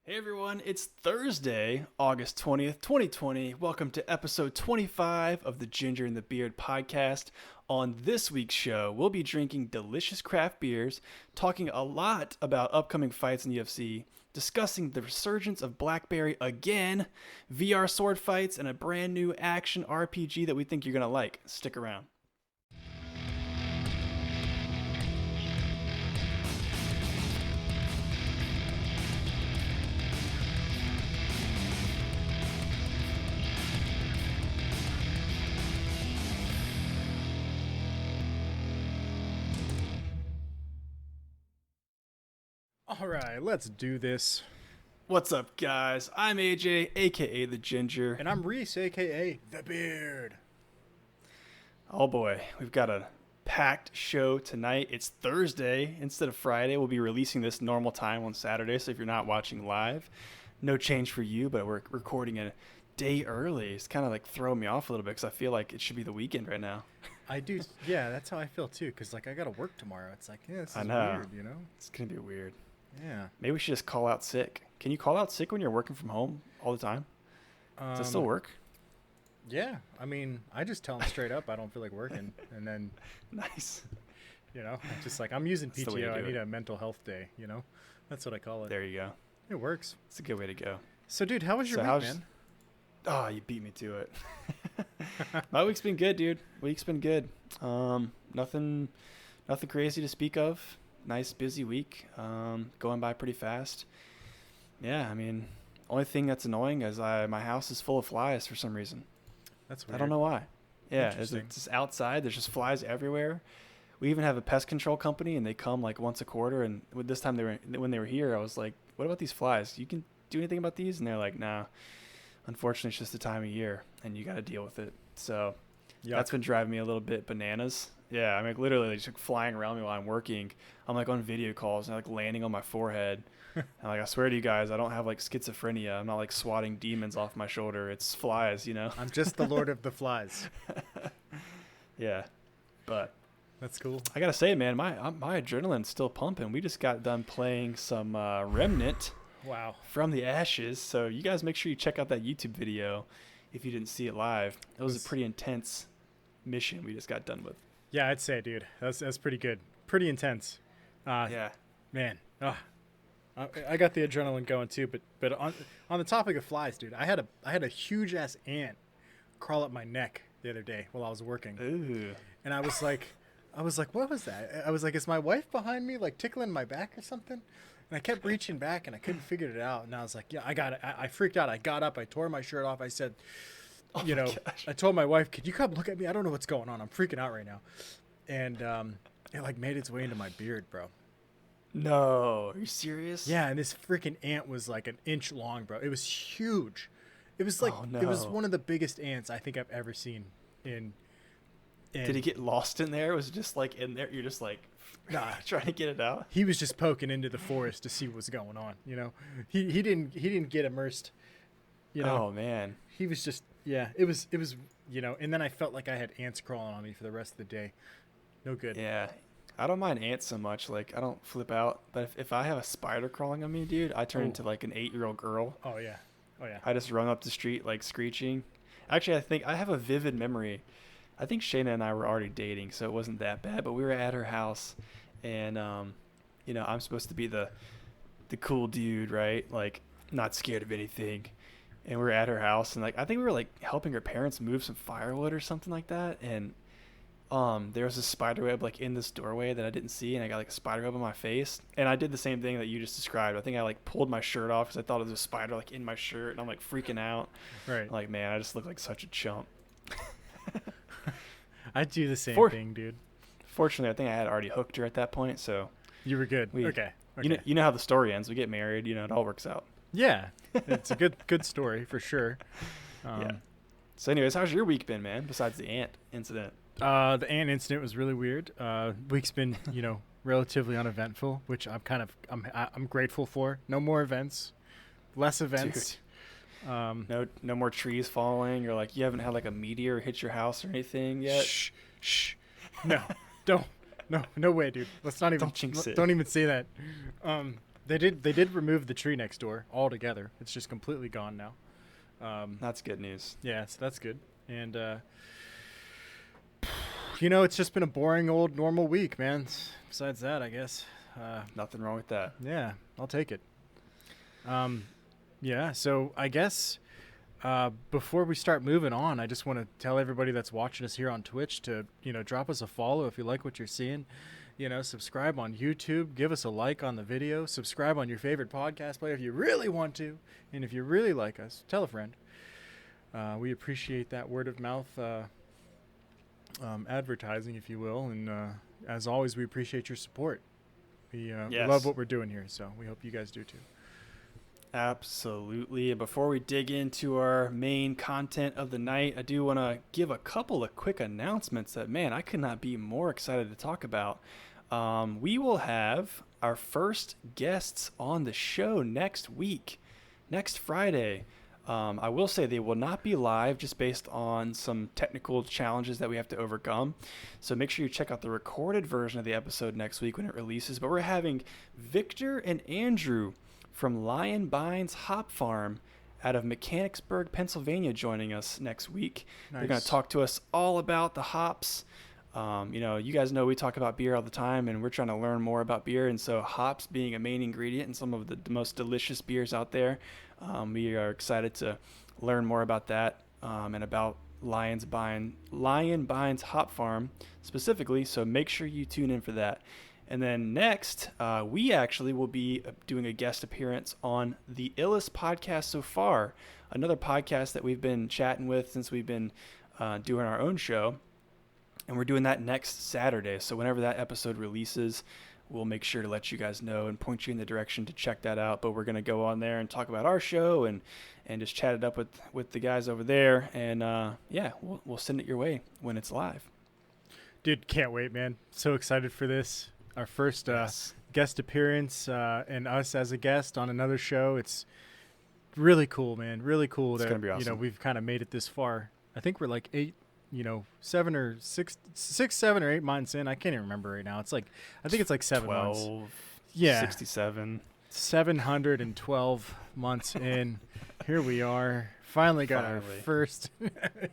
Hey everyone, it's Thursday, August 20th, 2020. Welcome to episode 25 of the Ginger and the Beard podcast. On this week's show, we'll be drinking delicious craft beers, talking a lot about upcoming fights in the UFC, discussing the resurgence of Blackberry again, VR sword fights, and a brand new action RPG that we think you're going to like. Stick around. All right, let's do this. What's up, guys? I'm AJ, aka The Ginger. And I'm Reese, aka The Beard. Oh boy, we've got a packed show tonight. It's Thursday instead of Friday. We'll be releasing this normal time on Saturday, so if you're not watching live, no change for you, but we're recording a day early. It's kind of like throwing me off a little bit because I feel like it should be the weekend right now. I do, yeah, that's how I feel too, because like I got to work tomorrow. It's like, yeah, this is weird, you know? It's going to be weird. Yeah. Maybe we should just call out sick. Can you call out sick when you're working from home all the time? Does that still work? Yeah. I mean, I just tell them straight up I don't feel like working. And then, Nice. you know, just like I'm using That's the way to PTO. I do need it. a mental health day, you know? That's what I call it. There you go. It works. It's a good way to go. So, dude, how was your week, man? Oh, you beat me to it. My week's been good, dude. Week's been good. Nothing crazy to speak of. Nice busy week. Going by pretty fast. Yeah, I mean, only thing that's annoying is my house is full of flies for some reason. That's weird. I don't know why. Yeah, it's Interesting. just outside. There's just flies everywhere. We even have a pest control company, and they come like once a quarter. And this time when they were here, I was like, "What about these flies? You can do anything about these?" And they're like, "Nah. Unfortunately, it's just the time of year, and you got to deal with it." So that's been driving me a little bit bananas. Yeah, I mean, literally, they're just flying around me while I'm working. I'm like on video calls and like landing on my forehead. And like, I swear to you guys, I don't have like schizophrenia. I'm not like swatting demons off my shoulder. It's flies, you know? I'm just the Lord of the Flies. Yeah, but That's cool. I gotta say, man, my adrenaline's still pumping. We just got done playing some Remnant Wow. from the Ashes. So you guys make sure you check out that YouTube video if you didn't see it live. It was a pretty intense mission we just got done with. Yeah, I'd say, dude, that's pretty good. Pretty intense. Yeah. Man, I got the adrenaline going too. But on the topic of flies, dude, I had a huge ass ant crawl up my neck the other day while I was working. Ooh. And I was like, what was that? I was like, is my wife behind me, like tickling my back or something? And I kept reaching back and I couldn't figure it out. And I was like, yeah, I got it. I freaked out. I got up. I tore my shirt off. I said, Gosh. I told my wife, could you come look at me? I don't know what's going on. I'm freaking out right now. And it like made its way into my beard, bro. No, are you serious? Yeah, and this freaking ant was like an inch long, bro. It was huge. It was like Oh, no. It was one of the biggest ants I think I've ever seen. Did he get lost in there? Was it just like in there? You're just like trying to get it out. He was just poking into the forest to see what was going on. You know, he didn't get immersed. You know, Oh man. he was just It was and then I felt like I had ants crawling on me for the rest of the day. No good. Yeah. I don't mind ants so much. Like I don't flip out, but if I have a spider crawling on me, dude, I turn into like an 8-year-old girl. Oh yeah. I just run up the street like screeching. Actually, I think I have a vivid memory. I think Shayna and I were already dating, so it wasn't that bad. But we were at her house, and I'm supposed to be the cool dude, right? Like not scared of anything. And we were at her house, and like I think we were like helping her parents move some firewood or something like that. And there was a spider web like in this doorway that I didn't see, and I got like a spider web on my face. And I did the same thing that you just described. I think I like pulled my shirt off because I thought it was a spider like in my shirt, and I'm like freaking out. Right. I'm like, man, I just look like such a chump. I'd do the same thing, dude. Fortunately, I think I had already hooked her at that point, so You were good. Okay. You know how the story ends. We get married. You know, it all works out. Yeah, it's a good story for sure. Yeah. So, anyways, how's your week been, man? Besides the ant incident. The ant incident was really weird. Week's been relatively uneventful, which I'm grateful for. No more events, less events. No more trees falling, or like you haven't had like a meteor hit your house or anything yet. Shh. No, don't. No way, dude. Let's not even. Don't jinx it. Don't even say that. They did remove the tree next door altogether. It's just completely gone now. That's good news. Yeah, so that's good. And it's just been a boring old normal week, man. Besides that, I guess. Nothing wrong with that. Yeah, I'll take it. Yeah, so I guess before we start moving on, I just want to tell everybody that's watching us here on Twitch to, drop us a follow if you like what you're seeing. Subscribe on YouTube, give us a like on the video, subscribe on your favorite podcast player if you really want to, and if you really like us, tell a friend. We appreciate that word of mouth advertising, if you will, and as always, we appreciate your support. We love what we're doing here, so we hope you guys do too. Absolutely. And before we dig into our main content of the night, I do want to give a couple of quick announcements that, man, I could not be more excited to talk about. We will have our first guests on the show next week, next Friday. I will say they will not be live just based on some technical challenges that we have to overcome. So make sure you check out the recorded version of the episode next week when it releases. But we're having Victor and Andrew from Lion Bines Hop Farm out of Mechanicsburg, Pennsylvania, joining us next week. Nice. They're going to talk to us all about the hops. You guys know we talk about beer all the time, and we're trying to learn more about beer. And so hops being a main ingredient in some of the most delicious beers out there, we are excited to learn more about that and about Lion Bines Hop Farm specifically. So make sure you tune in for that. And then next, we actually will be doing a guest appearance on the illest podcast so far, another podcast that we've been chatting with since we've been doing our own show. And we're doing that next Saturday. So whenever that episode releases, we'll make sure to let you guys know and point you in the direction to check that out. But we're going to go on there and talk about our show and just chat it up with the guys over there. And, we'll send it your way when it's live. Dude, can't wait, man. So excited for this. Our first guest appearance and us as a guest on another show. It's really cool, man. Really cool that, awesome. We've kind of made it this far. I think we're like 7 or 7 or 8 months in. I can't even remember right now. I think it's like 7 months. 67. 712 months in. Here we are. Finally got our first interview.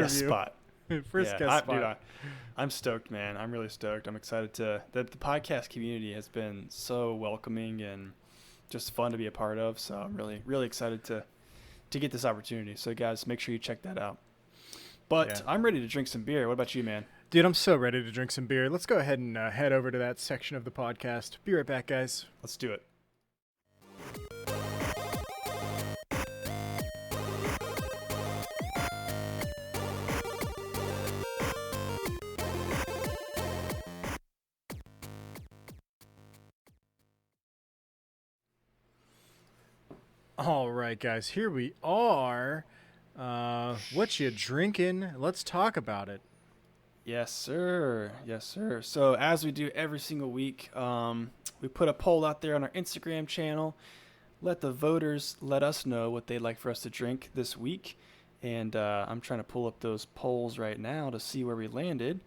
Guest spot. Guest spot. Dude, I'm stoked, man. I'm really stoked. I'm excited that the podcast community has been so welcoming and just fun to be a part of. So I'm really, really excited to get this opportunity. So guys, make sure you check that out. But I'm ready to drink some beer. What about you, man? Dude, I'm so ready to drink some beer. Let's go ahead and head over to that section of the podcast. Be right back, guys. Let's do it. All right, guys, here we are. What you drinking? Let's talk about it. Yes, sir. Yes, sir. So as we do every single week, we put a poll out there on our Instagram channel. Let the voters let us know what they'd like for us to drink this week. And I'm trying to pull up those polls right now to see where we landed.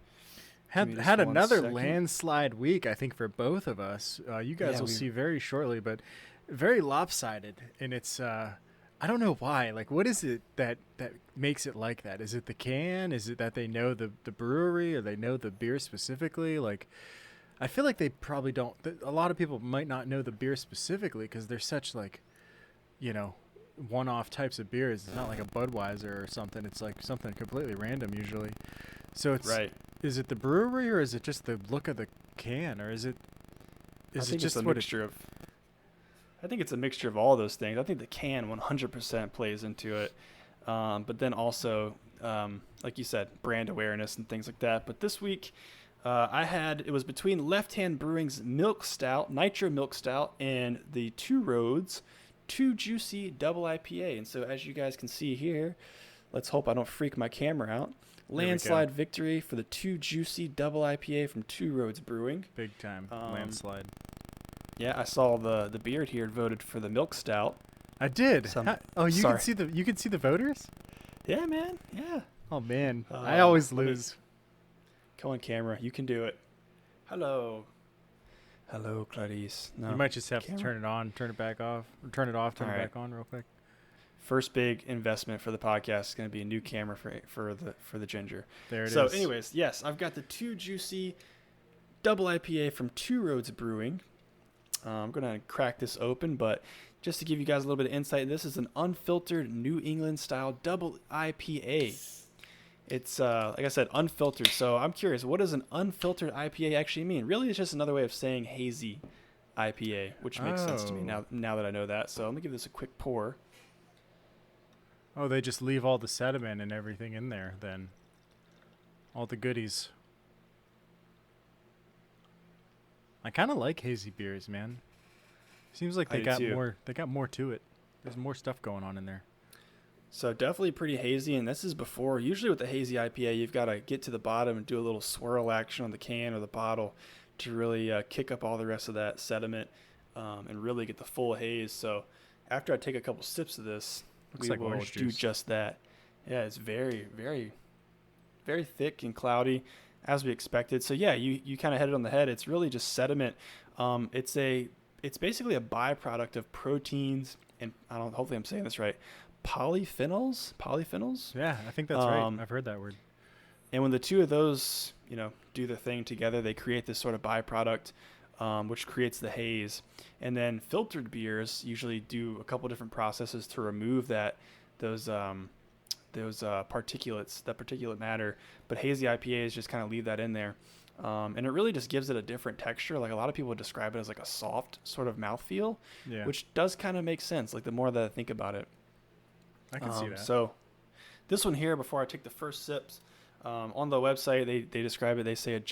Had another landslide week, I think, for both of us. You guys will see very shortly, but very lopsided. And it's I don't know why. Like, what is it that makes it like that? Is it the can? Is it that they know the brewery, or they know the beer specifically? Like, I feel like they probably don't. A lot of people might not know the beer specifically because they're such, like, one-off types of beers. It's not like a Budweiser or something. It's like something completely random usually. So it's right. Is it the brewery, or is it just the look of the can, or is it just a mixture of? I think it's a mixture of all those things. I think the can 100% plays into it, but then also, like you said, brand awareness and things like that. But this week, it was between Left Hand Brewing's Milk Stout, Nitro Milk Stout, and the Two Roads Two Juicy IPA. And so as you guys can see here, let's hope I don't freak my camera out. Landslide victory for the Two Juicy IPA from Two Roads Brewing. Big time landslide. Yeah, I saw the beard here voted for the Milk Stout. I did. You can see the voters? Yeah, man. Yeah. Oh man, I always lose. Come on, camera. You can do it. Hello. Hello, Clarice. No, You might just have camera. to turn it on, turn it back off, or turn it off, turn All it right. back on real quick. First big investment for the podcast is going to be a new camera for the ginger. There it is. So, anyways, yes, I've got the Two Juicy Double IPA from Two Roads Brewing. I'm going to crack this open, but just to give you guys a little bit of insight, this is an unfiltered New England style double IPA. It's, like I said, unfiltered. So I'm curious, what does an unfiltered IPA actually mean? Really, it's just another way of saying hazy IPA, which makes sense to me now that I know that. So let me give this a quick pour. Oh, they just leave all the sediment and everything in there then. All the goodies. I kind of like hazy beers, man. Seems like I they do got too. more to it. There's more stuff going on in there. So definitely pretty hazy, and this is before. Usually with the hazy IPA, you've got to get to the bottom and do a little swirl action on the can or the bottle to really kick up all the rest of that sediment and really get the full haze. So after I take a couple sips of this, Looks we like will orange do juice. just that. Yeah, it's very, very, very thick and cloudy, as we expected. So yeah, you kind of hit it on the head. It's really just sediment. It's basically a byproduct of proteins and hopefully I'm saying this right. Polyphenols. Yeah, I think that's right. I've heard that word. And when the two of those, do their thing together, they create this sort of byproduct, which creates the haze. And then filtered beers usually do a couple different processes to remove those particulates, that particulate matter. But hazy IPAs just kind of leave that in there. And it really just gives it a different texture. Like a lot of people describe it as like a soft sort of mouthfeel, which does kind of make sense. Like the more that I think about it. I can see that. So this one here, before I take the first sips, on the website, they describe it. They say there's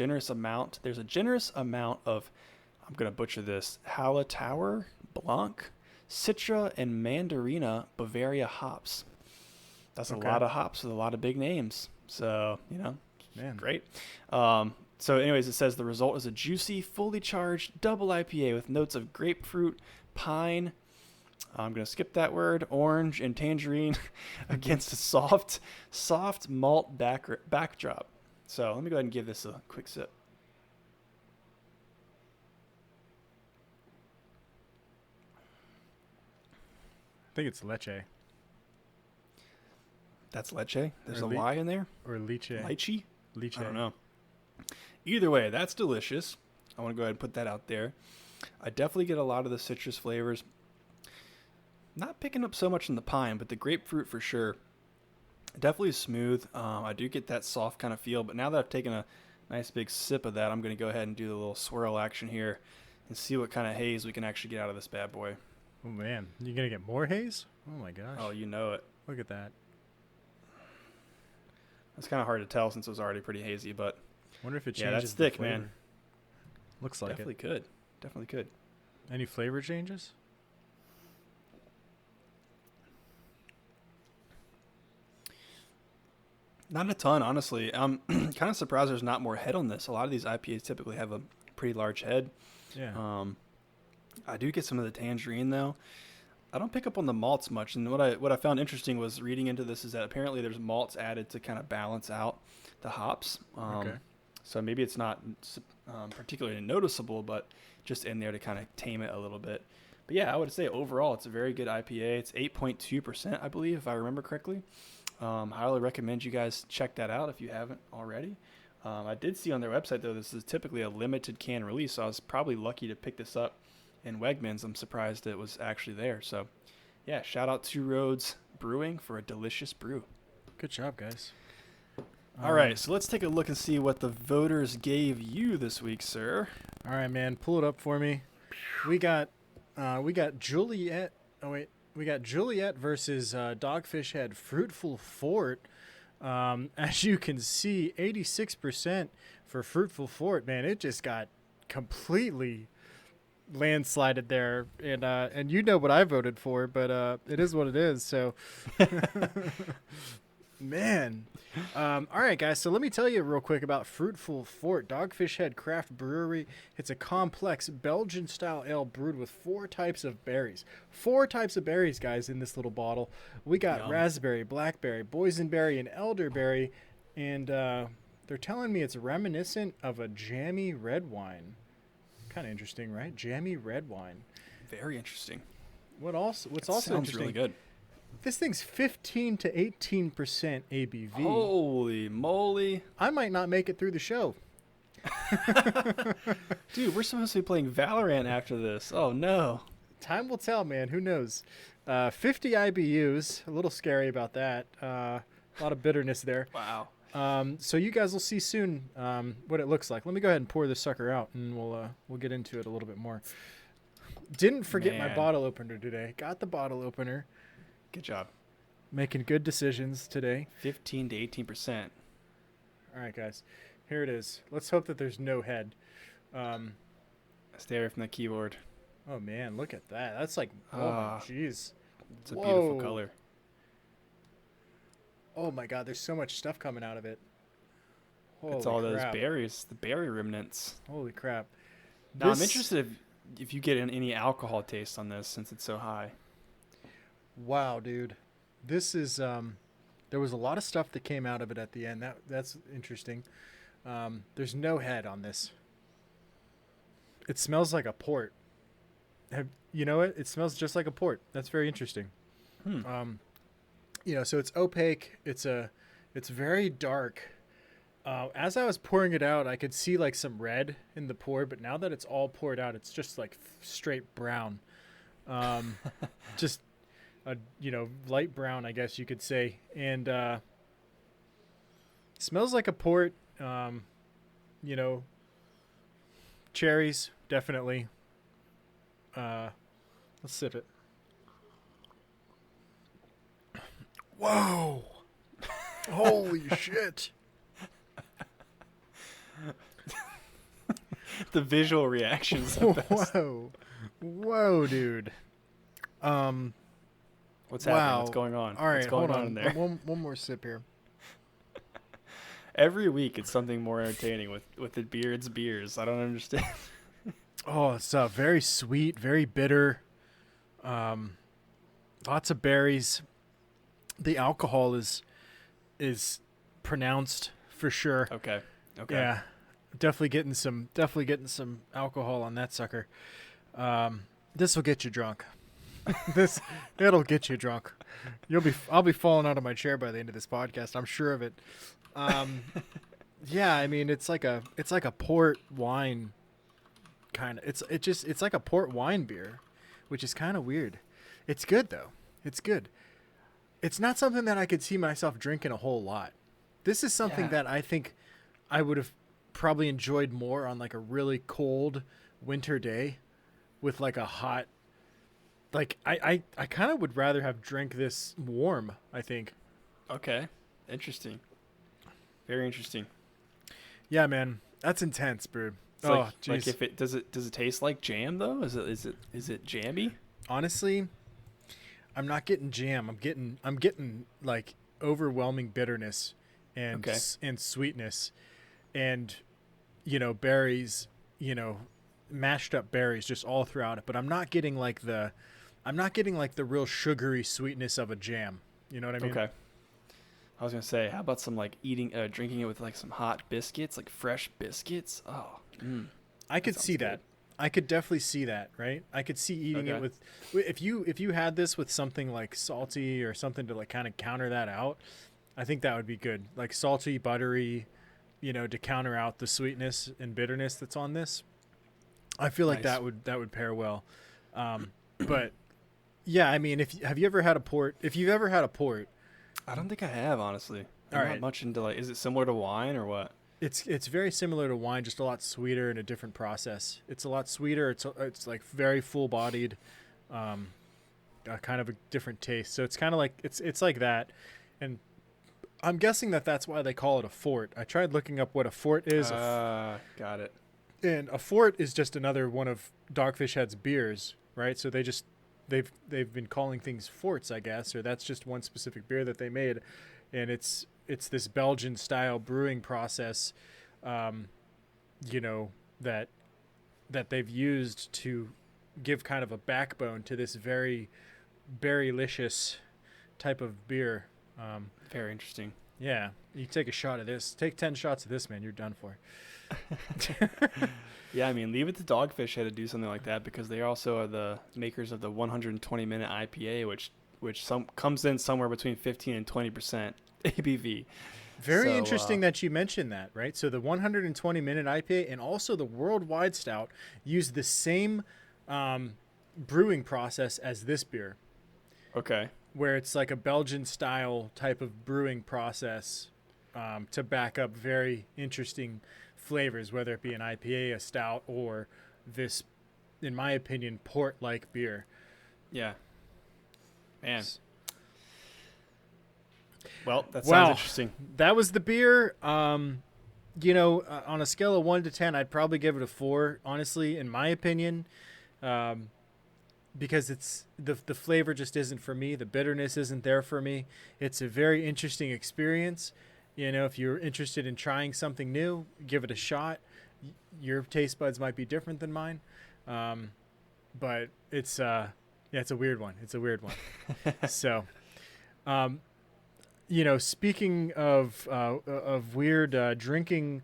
a generous amount of, I'm going to butcher this, Hallertauer, Blanc, Citra, and Mandarina Bavaria hops. That's Okay. a lot of hops with a lot of big names. So, Man. great. So anyways, it says the result is a juicy, fully charged double IPA with notes of grapefruit, pine, I'm going to skip that word, orange, and tangerine against a soft malt backdrop. So let me go ahead and give this a quick sip. I think it's leche. That's leche. There's Or a Y in there. Or lychee. Lychee? Lychee. I don't know. Either way, that's delicious. I want to go ahead and put that out there. I definitely get a lot of the citrus flavors. Not picking up so much in the pine, but the grapefruit for sure. Definitely smooth. I do get that soft kind of feel, but now that I've taken a nice big sip of that, I'm going to go ahead and do the little swirl action here and see what kind of haze we can actually get out of this bad boy. Oh, man. You going to get more haze? Oh, my gosh. Oh, you know it. Look at that. It's kind of hard to tell since it was already pretty hazy, but Wonder if it changes yeah, that's the thick, flavor. man. Looks like Definitely could. Definitely could. Any flavor changes? Not a ton, honestly. I'm kind of surprised there's not more head on this. A lot of these IPAs typically have a pretty large head. Yeah. I do get some of the tangerine though. I don't pick up on the malts much, and what I found interesting was reading into this is that apparently there's malts added to kind of balance out the hops. Okay. So maybe it's not particularly noticeable, but just in there to kind of tame it a little bit. But yeah, I would say overall it's a very good IPA. It's 8.2%, I believe, if I remember correctly. Highly recommend you guys check that out if you haven't already. I did see on their website, though, this is typically a limited can release, so I was probably lucky to pick this up in Wegmans. I'm surprised it was actually there. So, yeah, shout out Two Roads Brewing for a delicious brew. Good job, guys. All right, so let's take a look and see what the voters gave you this week, sir. All right, man. Pull it up for me. We got Juliet. Oh, wait. We got Juliet versus Dogfish Head Fruitful Fort. As you can see, 86% for Fruitful Fort. Man, it just got completely landslided there. And you know what I voted for, but it is what it is. So, man. All right, guys. So let me tell you real quick about Fruitful Fort, Dogfish Head Craft Brewery. It's a complex Belgian-style ale brewed with 4 types of berries. 4 types of berries, guys, in this little bottle. We got Yum. raspberry, blackberry, boysenberry, and elderberry. And they're telling me it's reminiscent of a jammy red wine. Kind of interesting, right? Jammy red wine. Very interesting. What's also Sounds interesting? really good. This thing's 15 to 18% ABV. Holy moly. I might not make it through the show. Dude, we're supposed to be playing Valorant after this. Oh, no. Time will tell, man. Who knows? 50 IBUs. A little scary about that. A lot of bitterness there. Wow. So you guys will see soon what it looks like. Let me go ahead and pour this sucker out, and we'll get into it a little bit more. Didn't forget my bottle opener today. Got the bottle opener. Good job. Making good decisions today. 15 to 18%. All right, guys. Here it is. Let's hope that there's no head. Stay away from the keyboard. Oh, man. Look at that. That's like, oh, jeez. It's a beautiful color. Oh, my God. There's so much stuff coming out of it. Holy it's all crap. those berries, the berry remnants. Holy crap. Now, I'm interested if you get any alcohol taste on this since it's so high. Wow, dude. This is there was a lot of stuff that came out of it at the end. That's interesting. There's no head on this. It smells like a port. You know it? It smells just like a port. That's very interesting. So it's opaque. It's very dark. As I was pouring it out, I could see like some red in the pour, but now that it's all poured out, it's just like straight brown. Just light brown, I guess you could say. And smells like a port. Cherries, definitely. Let's sip it. Whoa! Holy shit! The visual reactions. Whoa, dude. What's happening? What's going on? All right, What's going hold on. in there? One more sip here. Every week it's something more entertaining with the beers. I don't understand. Oh, it's very sweet, very bitter. Lots of berries. The alcohol is pronounced for sure. Okay. Yeah, definitely getting some alcohol on that sucker. This will get you drunk. It'll get you drunk. I'll be falling out of my chair by the end of this podcast. I'm sure of it. Yeah, I mean it's like a port wine kind of. It's like a port wine beer, which is kind of weird. It's good though. It's good. It's not something that I could see myself drinking a whole lot. This is something that I think I would have probably enjoyed more on like a really cold winter day with like a hot, like I kind of would rather have drank this warm, I think. Okay. Interesting. Very interesting. Yeah, man. That's intense, bro. Like if it does it taste like jam though? Is it jammy? Honestly, I'm not getting jam. I'm getting like overwhelming bitterness and sweetness and berries, mashed up berries just all throughout it, but I'm not getting like the real sugary sweetness of a jam. You know what I mean? Okay. I was gonna say, how about some like drinking it with like some hot biscuits, like fresh biscuits? Oh, I could see that. I could definitely see that, right? I could see eating it with, if you had this with something like salty or something to like kind of counter that out. I think that would be good, like salty, buttery, to counter out the sweetness and bitterness that's on this. I feel like that would pair well. But yeah, I mean, have you ever had a port? If you've ever had a port, I don't think I have, honestly. I'm not much into is it similar to wine or what? It's very similar to wine, just a lot sweeter and a different process. It's a lot sweeter. It's like very full bodied, kind of a different taste. So it's kind of like it's like that, and I'm guessing that's why they call it a fort. I tried looking up what a fort is. Got it. And a fort is just another one of Dogfish Head's beers, right? So they've been calling things forts, I guess, or that's just one specific beer that they made, and it's this Belgian style brewing process, that they've used to give kind of a backbone to this very berrylicious type of beer. Very interesting. Yeah, you take a shot of this, take 10 shots of this, man, you're done for. Yeah, I mean, leave it to Dogfish Head to do something like that because they also are the makers of the 120-minute IPA, which comes in somewhere between 15 and 20% ABV. Very interesting that you mentioned that, right? So the 120-minute IPA and also the Worldwide Stout use the same brewing process as this beer. Okay. Where it's like a Belgian style type of brewing process to back up very interesting flavors, whether it be an IPA, a stout, or this, in my opinion, port-like beer. Yeah. Man. Well, that sounds interesting. That was the beer. On a scale of 1 to 10, I'd probably give it a 4, honestly, in my opinion. Because it's the flavor just isn't for me. The bitterness isn't there for me. It's a very interesting experience. If you're interested in trying something new, give it a shot. Your taste buds might be different than mine. But it's a weird one. It's a weird one. So, speaking of weird drinking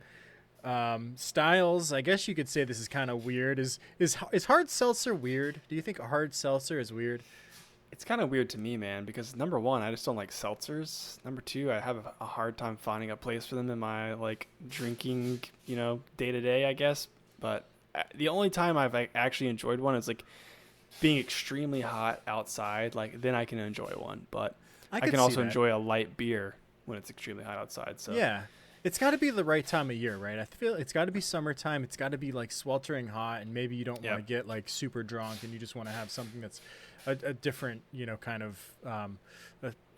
styles, I guess you could say this is kind of weird. Is hard seltzer weird? Do you think a hard seltzer is weird? It's kind of weird to me, man, because number one, I just don't like seltzers. Number two, I have a hard time finding a place for them in my drinking, day to day, I guess. But the only time I've actually enjoyed one is being extremely hot outside. Then I can enjoy one, but I can also enjoy a light beer when it's extremely hot outside. So yeah. It's got to be the right time of year, right? I feel it's got to be summertime. It's got to be sweltering hot, and maybe you don't want to get super drunk, and you just want to have something that's a different, kind of a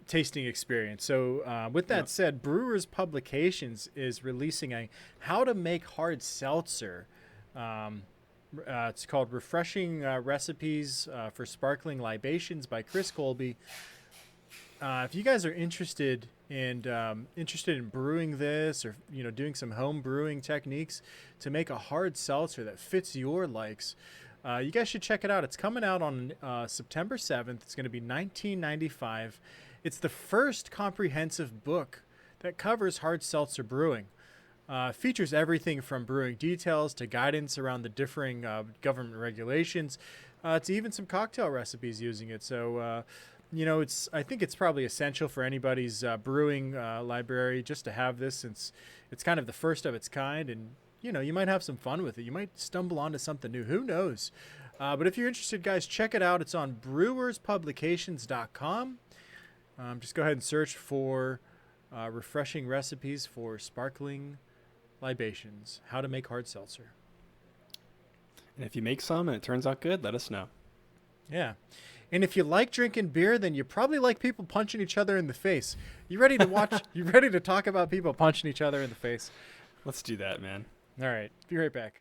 tasting experience. So with that said, Brewers Publications is releasing a How to Make Hard Seltzer. It's called Refreshing Recipes for Sparkling Libations by Chris Colby. If you guys are interested in brewing this, or doing some home brewing techniques to make a hard seltzer that fits your likes, you guys should check it out. It's coming out on September 7th. It's going to be $19.95. It's the first comprehensive book that covers hard seltzer brewing. Features everything from brewing details to guidance around the differing government regulations, to even some cocktail recipes using it. So I think it's probably essential for anybody's brewing library just to have this, since it's kind of the first of its kind, and you might have some fun with it. You might stumble onto something new. Who knows? But if you're interested, guys, check it out. It's on brewerspublications.com. Just go ahead and search for refreshing recipes for sparkling libations, how to make hard seltzer. And if you make some and it turns out good, let us know. Yeah. And if you like drinking beer, then you probably like people punching each other in the face. You ready to watch? You ready to talk about people punching each other in the face? Let's do that, man. All right. Be right back.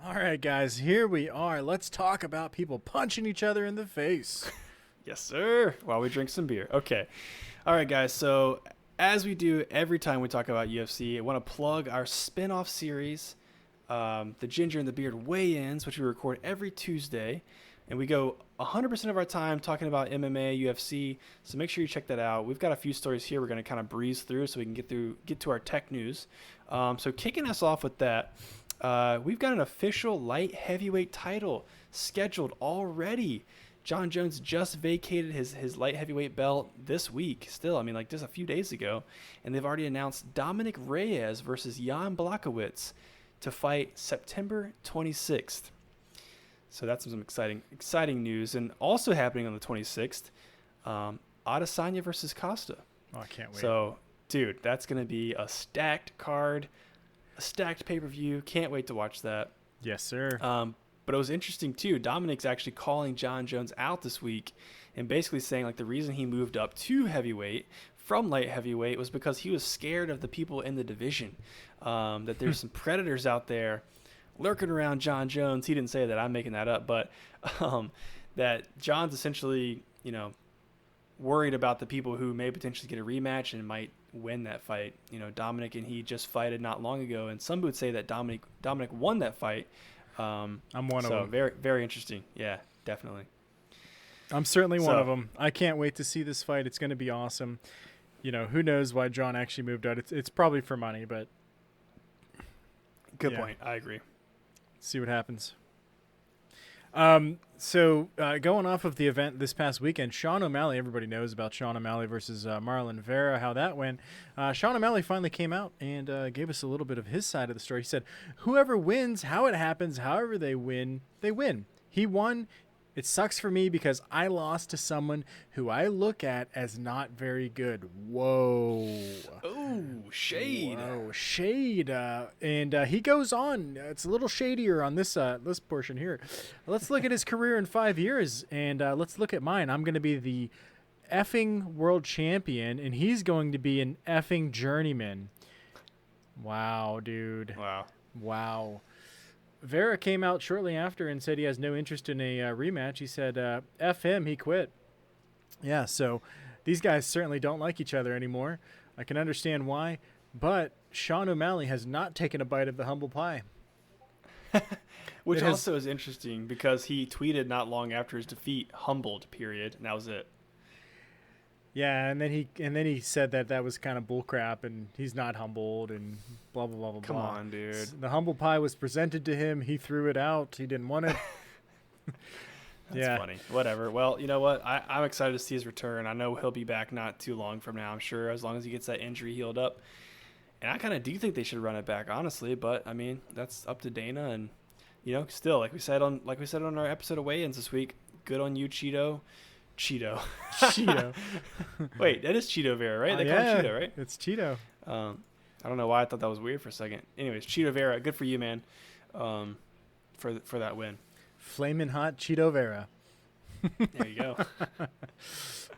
All right, guys, here we are. Let's talk about people punching each other in the face. Yes, sir. While we drink some beer. Okay. All right, guys. So as we do every time we talk about UFC, I want to plug our spin-off series, the Ginger and the Beard Weigh-Ins, which we record every Tuesday. And we go 100% of our time talking about MMA, UFC. So make sure you check that out. We've got a few stories here we're going to kind of breeze through so we can get to our tech news. So kicking us off with that, we've got an official light heavyweight title scheduled already. Jon Jones just vacated his light heavyweight belt this week. Still, just a few days ago. And they've already announced Dominic Reyes versus Jan Blachowicz to fight September 26th. So that's some exciting news. And also happening on the 26th, Adesanya versus Costa. Oh, I can't wait. So, dude, that's going to be a stacked card, a stacked pay-per-view. Can't wait to watch that. Yes, sir. But it was interesting, too. Dominic's actually calling Jon Jones out this week and basically saying, the reason he moved up to heavyweight from light heavyweight was because he was scared of the people in the division, that there's some predators out there lurking around Jon Jones. He didn't say that. I'm making that up. But that Jon's essentially, worried about the people who may potentially get a rematch and might win that fight. Dominic and he just fighted not long ago, and some would say that Dominic won that fight. I'm one of them. So very, very interesting. Yeah, definitely. I'm certainly one of them. I can't wait to see this fight. It's going to be awesome. Who knows why Jon actually moved out. It's probably for money, but good point. I agree. See what happens. So going off of the event this past weekend, Sean O'Malley, everybody knows about Sean O'Malley versus Marlon Vera, how that went. Sean O'Malley finally came out and gave us a little bit of his side of the story. He said, whoever wins, how it happens, however they win, they win. He won. It sucks for me because I lost to someone who I look at as not very good. Whoa. Oh, shade. Whoa, shade. And he goes on. It's a little shadier on this portion here. Let's look at his career in 5 years, and let's look at mine. I'm going to be the effing world champion, and he's going to be an effing journeyman. Wow, dude. Wow. Vera came out shortly after and said he has no interest in a rematch. He said, F him, he quit. Yeah, so these guys certainly don't like each other anymore. I can understand why, but Sean O'Malley has not taken a bite of the humble pie. Which also is interesting because he tweeted not long after his defeat, humbled, period, and that was it. Yeah, and then he said that was kind of bullcrap, and he's not humbled, and blah blah blah blah. Come on, dude. The humble pie was presented to him. He threw it out. He didn't want it. That's funny. Whatever. Well, you know what? I'm excited to see his return. I know he'll be back not too long from now. I'm sure, as long as he gets that injury healed up. And I kind of do think they should run it back, honestly. But I mean, that's up to Dana, and still, like we said on our episode of weigh-ins this week, good on you, Chito. Wait, that is Chito Vera, right? They call him Chito, right? It's Chito. I don't know why I thought that was weird for a second. Anyways, Chito Vera, good for you, man, for that win. Flamin' hot Chito Vera. There you go.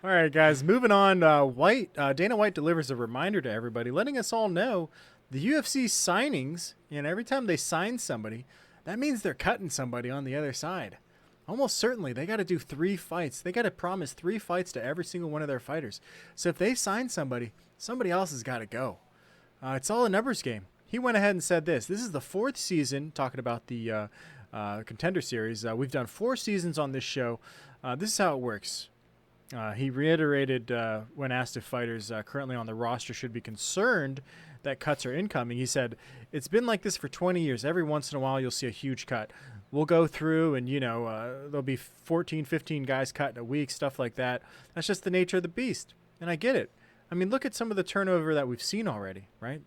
All right, guys, moving on. Dana White delivers a reminder to everybody, letting us all know the UFC signings, every time they sign somebody, that means they're cutting somebody on the other side. Almost certainly, they got to do 3 fights. They got to promise 3 fights to every single one of their fighters. So if they sign somebody else has got to go. It's all a numbers game. He went ahead and said this. This is the 4th season, talking about the Contender Series. We've done 4 seasons on this show. This is how it works. He reiterated when asked if fighters currently on the roster should be concerned that cuts are incoming. He said, it's been like this for 20 years. Every once in a while, you'll see a huge cut. We'll go through and, there'll be 14, 15 guys cut in a week, stuff like that. That's just the nature of the beast. And I get it. I mean, look at some of the turnover that we've seen already, right?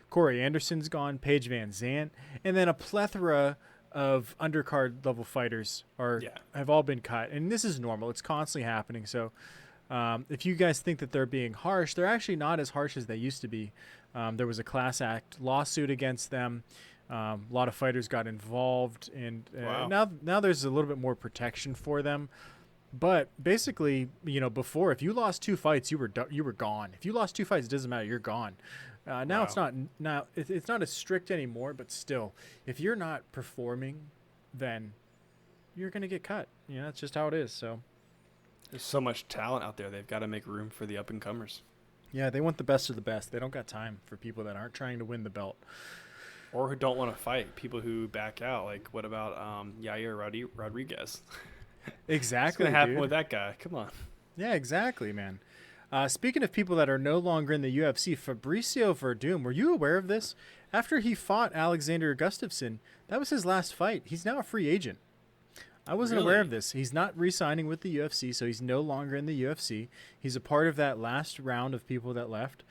Corey Anderson's gone, Paige Van Zandt, and then a plethora of undercard level fighters have all been cut. And this is normal. It's constantly happening. So if you guys think that they're being harsh, they're actually not as harsh as they used to be. There was a class act lawsuit against them. A lot of fighters got involved, and now there's a little bit more protection for them. But basically, before, if you lost 2 fights, you were gone. If you lost 2 fights, it doesn't matter. You're gone. Now it's not. Now it's not as strict anymore. But still, if you're not performing, then you're gonna get cut. That's just how it is. So there's so much talent out there. They've got to make room for the up and comers. Yeah, they want the best of the best. They don't got time for people that aren't trying to win the belt. Or who don't want to fight, people who back out. Like, what about Yair Rodriguez? Exactly. What's going to happen with that guy? Come on. Yeah, exactly, man. Speaking of people that are no longer in the UFC, Fabricio Verdum, were you aware of this? After he fought Alexander Gustafsson, that was his last fight. He's now a free agent. I wasn't aware of this. He's not re-signing with the UFC, so he's no longer in the UFC. He's a part of that last round of people that left.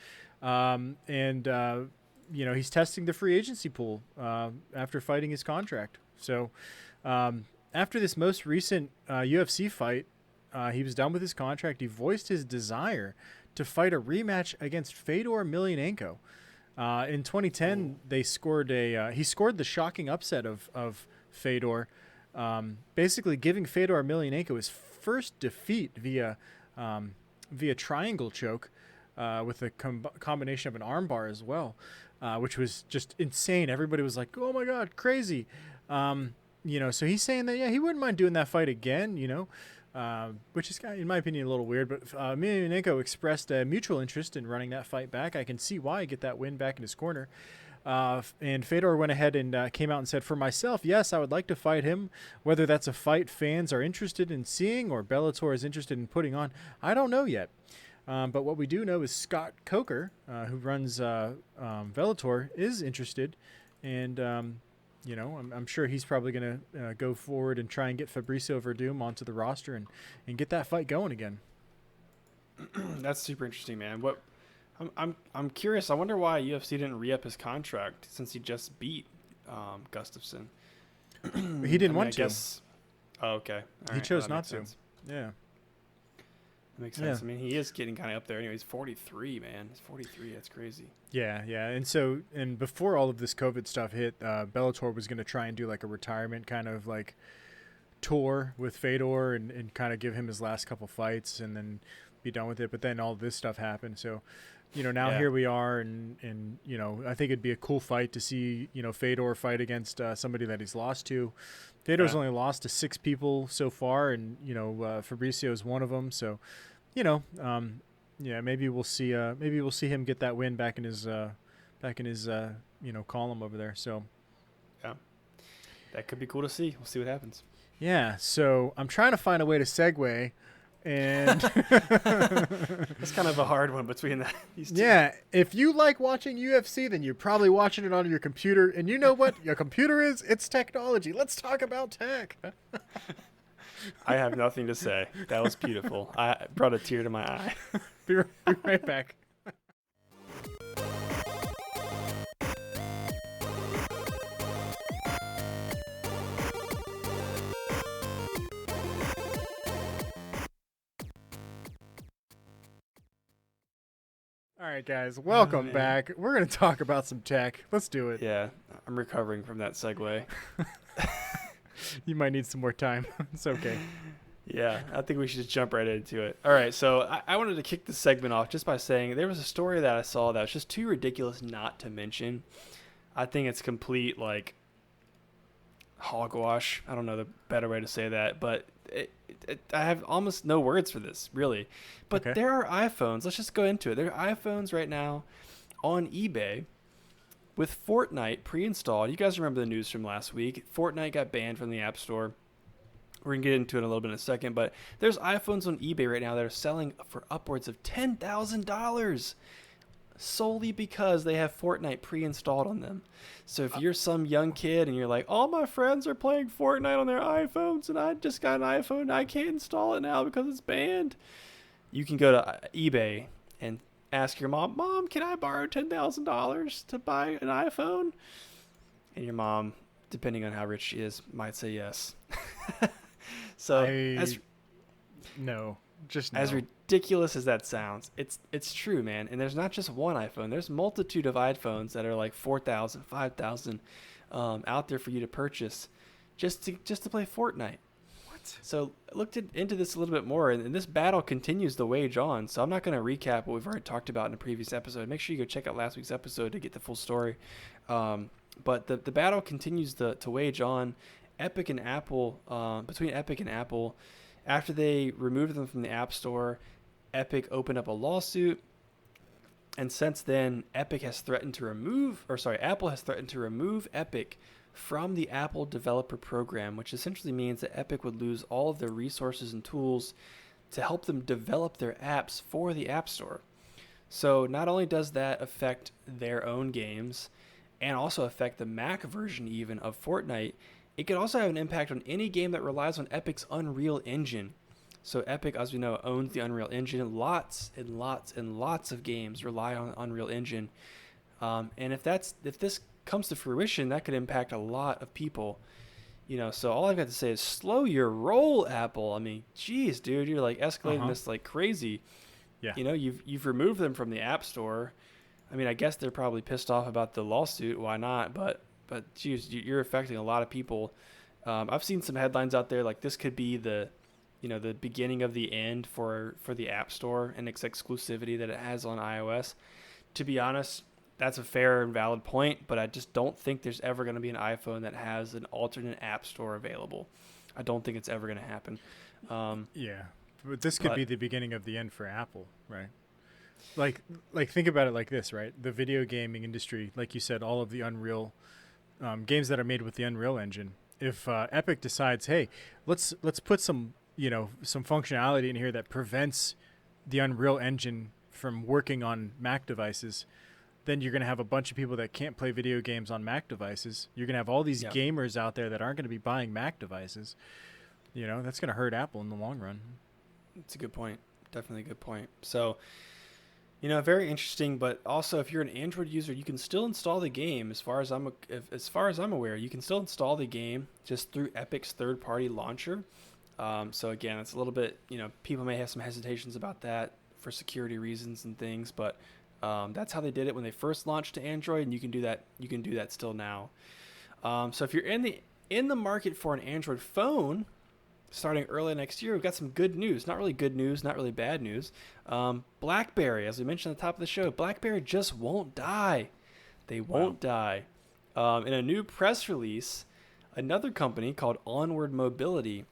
He's testing the free agency pool after fighting his contract. So after this most recent UFC fight, he was done with his contract. He voiced his desire to fight a rematch against Fedor Emelianenko. In 2010, he scored the shocking upset of Fedor, basically giving Fedor Emelianenko his first defeat via triangle choke with a combination of an armbar as well. Which was just insane. Everybody was like, oh my God, crazy. So he's saying that, he wouldn't mind doing that fight again, which is, in my opinion, a little weird. But Emelianenko expressed a mutual interest in running that fight back. I can see why, get that win back in his corner. And Fedor went ahead and came out and said, for myself, yes, I would like to fight him. Whether that's a fight fans are interested in seeing or Bellator is interested in putting on, I don't know yet. But what we do know is Scott Coker, who runs Bellator, is interested. And, I'm sure he's probably going to go forward and try and get Fabricio Verdum onto the roster and get that fight going again. That's super interesting, man. I'm curious. I wonder why UFC didn't re-up his contract since he just beat Gustafsson. He didn't want to. Guess, oh, okay. He chose not to. Yeah. That makes sense. Yeah. I mean, he is getting kind of up there. Anyway, he's 43, man. He's 43. That's crazy. Yeah. And before all of this COVID stuff hit, Bellator was going to try and do like a retirement kind of like tour with Fedor and kind of give him his last couple fights and then be done with it. But then all this stuff happened. So, now here we are. And I think it'd be a cool fight to see, Fedor fight against somebody that he's lost to. Fedor's only lost to 6 people so far, and Fabricio is one of them. So, maybe we'll see him get that win back in his column over there. So, yeah, that could be cool to see. We'll see what happens. Yeah. So I'm trying to find a way to segue. And it's kind of a hard one between these two. Yeah, if you like watching UFC, then you're probably watching it on your computer. And you know what your computer is? It's technology. Let's talk about tech. I have nothing to say. That was beautiful. I brought a tear to my eye. Be right back. All right, guys, welcome back. We're going to talk about some tech. Let's do it. Yeah, I'm recovering from that segue. You might need some more time. It's okay. Yeah, I think we should just jump right into it. All right, so I wanted to kick this segment off just by saying there was a story that I saw that was just too ridiculous not to mention. I think it's complete, like, hogwash. I don't know the better way to say that, but I have almost no words for this, really. But There are iPhones. Let's just go into it. There are iPhones right now on eBay with Fortnite pre-installed. You guys remember the news from last week. Fortnite got banned from the App Store. We're going to get into it in a little bit in a second. But there's iPhones on eBay right now that are selling for upwards of $10,000 solely because they have Fortnite pre-installed on them. So if you're some young kid and you're like, all my friends are playing Fortnite on their iPhones and I just got an iPhone and I can't install it now because it's banned, you can go to eBay and ask your mom, can I borrow $10,000 to buy an iPhone? And your mom, depending on how rich she is, might say yes. So no. As ridiculous as that sounds, it's true, man. And there's not just one iPhone. There's a multitude of iPhones that are like 4,000, 5,000 out there for you to purchase just to play Fortnite. What? So I looked into this a little bit more, and this battle continues to wage on. So I'm not going to recap what we've already talked about in a previous episode. Make sure you go check out last week's episode to get the full story. But the battle continues to wage on. Epic and Apple, between Epic and Apple. After they removed them from the App Store, Epic opened up a lawsuit. And since then, Apple has threatened to remove Epic from the Apple Developer Program, which essentially means that Epic would lose all of their resources and tools to help them develop their apps for the App Store. So not only does that affect their own games and also affect the Mac version even of Fortnite, it could also have an impact on any game that relies on Epic's Unreal Engine. So Epic, as we know, owns the Unreal Engine. Lots and lots and lots of games rely on Unreal Engine. And if this comes to fruition, that could impact a lot of people. So all I've got to say is slow your roll, Apple. I mean, geez, dude, you're like escalating this like crazy. Yeah. You've removed them from the App Store. I mean, I guess they're probably pissed off about the lawsuit. Why not? But geez, you're affecting a lot of people. I've seen some headlines out there like this could be the beginning of the end for the App Store and its exclusivity that it has on iOS. To be honest, that's a fair and valid point, but I just don't think there's ever going to be an iPhone that has an alternate App Store available. I don't think it's ever going to happen. Yeah, but this could But be the beginning of the end for Apple, right? Like think about it like this, right? The video gaming industry, like you said, all of the Unreal games that are made with the Unreal Engine. If Epic decides, hey, let's put some some functionality in here that prevents the Unreal Engine from working on Mac devices, then you're going to have a bunch of people that can't play video games on Mac devices. You're going to have all these yeah, gamers out there that aren't going to be buying Mac devices. That's going to hurt Apple in the long run. it's a good point. Definitely a good point. So, very interesting. But also, if you're an Android user, you can still install the game. As far as I'm aware, you can still install the game just through Epic's third-party launcher. So again, it's a little bit, people may have some hesitations about that for security reasons and things, but that's how they did it when they first launched to Android, and you can do that. You can do that still now. So if you're in the market for an Android phone, starting early next year, we've got some good news. Not really good news, not really bad news. BlackBerry, as we mentioned at the top of the show, BlackBerry just won't die. They won't die. In a new press release, another company called Onward Mobility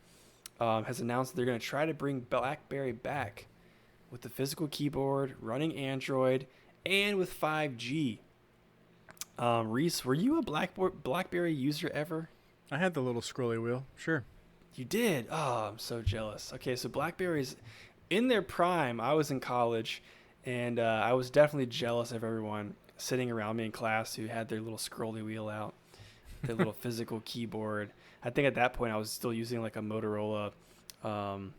has announced that they're going to try to bring BlackBerry back with the physical keyboard, running Android, and with 5G. Reese, were you a BlackBerry user ever? I had the little scrolly wheel, sure. You did? Oh, I'm so jealous. Okay, so BlackBerry's in their prime. I was in college, and I was definitely jealous of everyone sitting around me in class who had their little scrolly wheel out, their little physical keyboard. I think at that point I was still using like a Motorola Razr,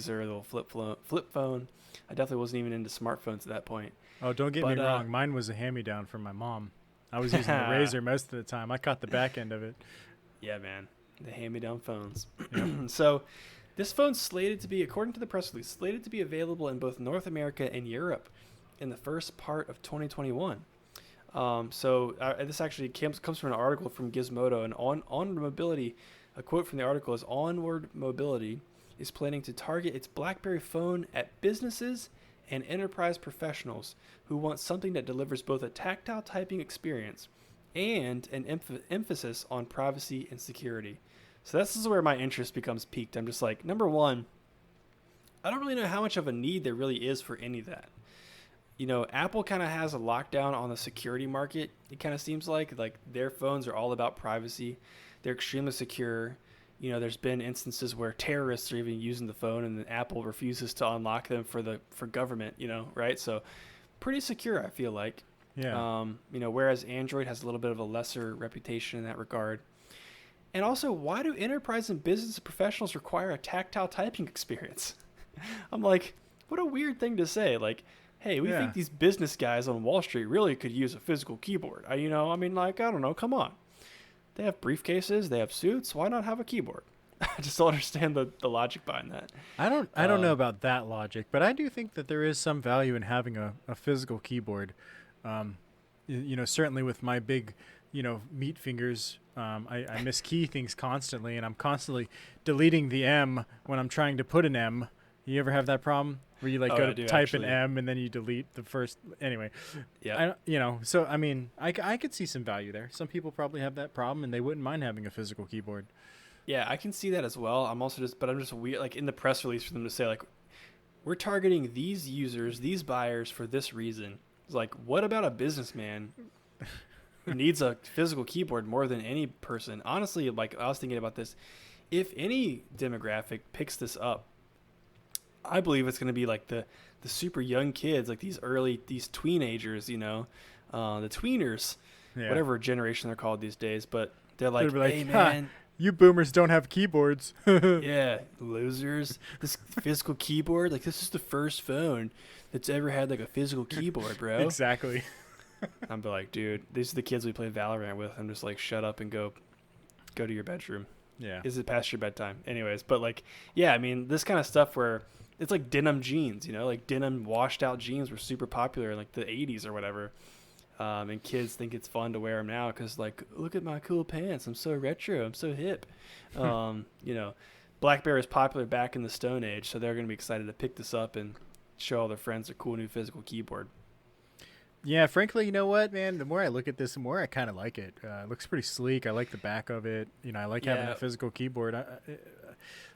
the little flip phone. I definitely wasn't even into smartphones at that point. Oh, don't get me wrong. Mine was a hand-me-down from my mom. I was using the Razr most of the time. I caught the back end of it. Yeah, man. The hand-me-down phones. Yep. So this phone's slated to be, according to the press release, slated to be available in both North America and Europe in the first part of 2021. This actually comes from an article from Gizmodo, and Onward Mobility, a quote from the article is, Onward Mobility is planning to target its BlackBerry phone at businesses and enterprise professionals who want something that delivers both a tactile typing experience and an emphasis on privacy and security. So this is where my interest becomes piqued. I'm just like, number one, I don't really know how much of a need there really is for any of that. Apple kind of has a lockdown on the security market. It kind of seems like their phones are all about privacy. They're extremely secure. There's been instances where terrorists are even using the phone, and then Apple refuses to unlock them for government. Right? So pretty secure, I feel like. Yeah. Whereas Android has a little bit of a lesser reputation in that regard. And also, why do enterprise and business professionals require a tactile typing experience? I'm like, what a weird thing to say. Like, hey, we think these business guys on Wall Street really could use a physical keyboard. I don't know. Come on. They have briefcases. They have suits. Why not have a keyboard? I just don't understand the logic behind that. I don't know about that logic, but I do think that there is some value in having a physical keyboard. Certainly with my big, meat fingers, I miskey things constantly, and I'm constantly deleting the M when I'm trying to put an M. You ever have that problem where you go to type an M and then you delete the first? Anyway, yeah. So I mean, I could see some value there. Some people probably have that problem and they wouldn't mind having a physical keyboard. Yeah, I can see that as well. I'm just weird. Like in the press release for them to say we're targeting these users, these buyers for this reason. It's like, what about a businessman who needs a physical keyboard more than any person? Honestly, I was thinking about this. If any demographic picks this up, I believe it's going to be the super young kids, these teenagers, the tweeners, whatever generation they're called these days. But they're like, hey, man. You boomers don't have keyboards. Yeah, losers. This physical keyboard, this is the first phone that's ever had a physical keyboard, bro. Exactly. I'm like, dude, these are the kids we play Valorant with. I'm just shut up and go to your bedroom. Yeah. Is it past your bedtime? Anyways, but this kind of stuff where it's like denim jeans, denim washed out jeans were super popular in the 80s or whatever. And kids think it's fun to wear them now because look at my cool pants. I'm so retro. I'm so hip. BlackBerry is popular back in the Stone Age, so they're going to be excited to pick this up and show all their friends their cool new physical keyboard. Yeah, frankly, you know what, man? The more I look at this, the more I kind of like it. It looks pretty sleek. I like the back of it. I like having a physical keyboard.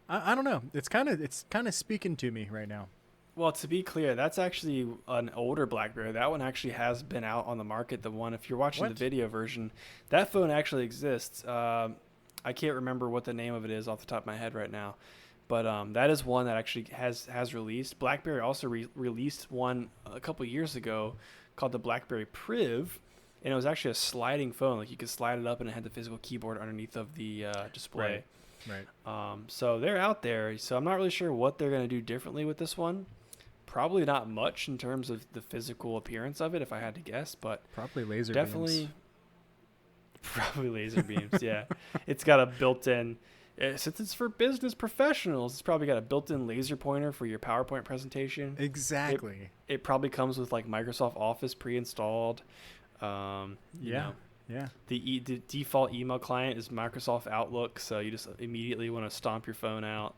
I don't know. It's kind of speaking to me right now. Well, to be clear, that's actually an older BlackBerry. That one actually has been out on the market. The one, if you're watching the video version, that phone actually exists. I can't remember what the name of it is off the top of my head right now, but that is one that actually has released. BlackBerry also released one a couple years ago called the BlackBerry Priv, and it was actually a sliding phone. Like you could slide it up, and it had the physical keyboard underneath of the display. Right. So they're out there. So I'm not really sure what they're going to do differently with this one. Probably not much in terms of the physical appearance of it, if I had to guess, but probably laser definitely beams. Probably laser beams. Yeah, it's got a built-in. Since it's for business professionals, it's probably got a built-in laser pointer for your PowerPoint presentation. Exactly. It probably comes with like Microsoft Office pre-installed. You know, the default email client is Microsoft Outlook, so you just immediately want to stomp your phone out.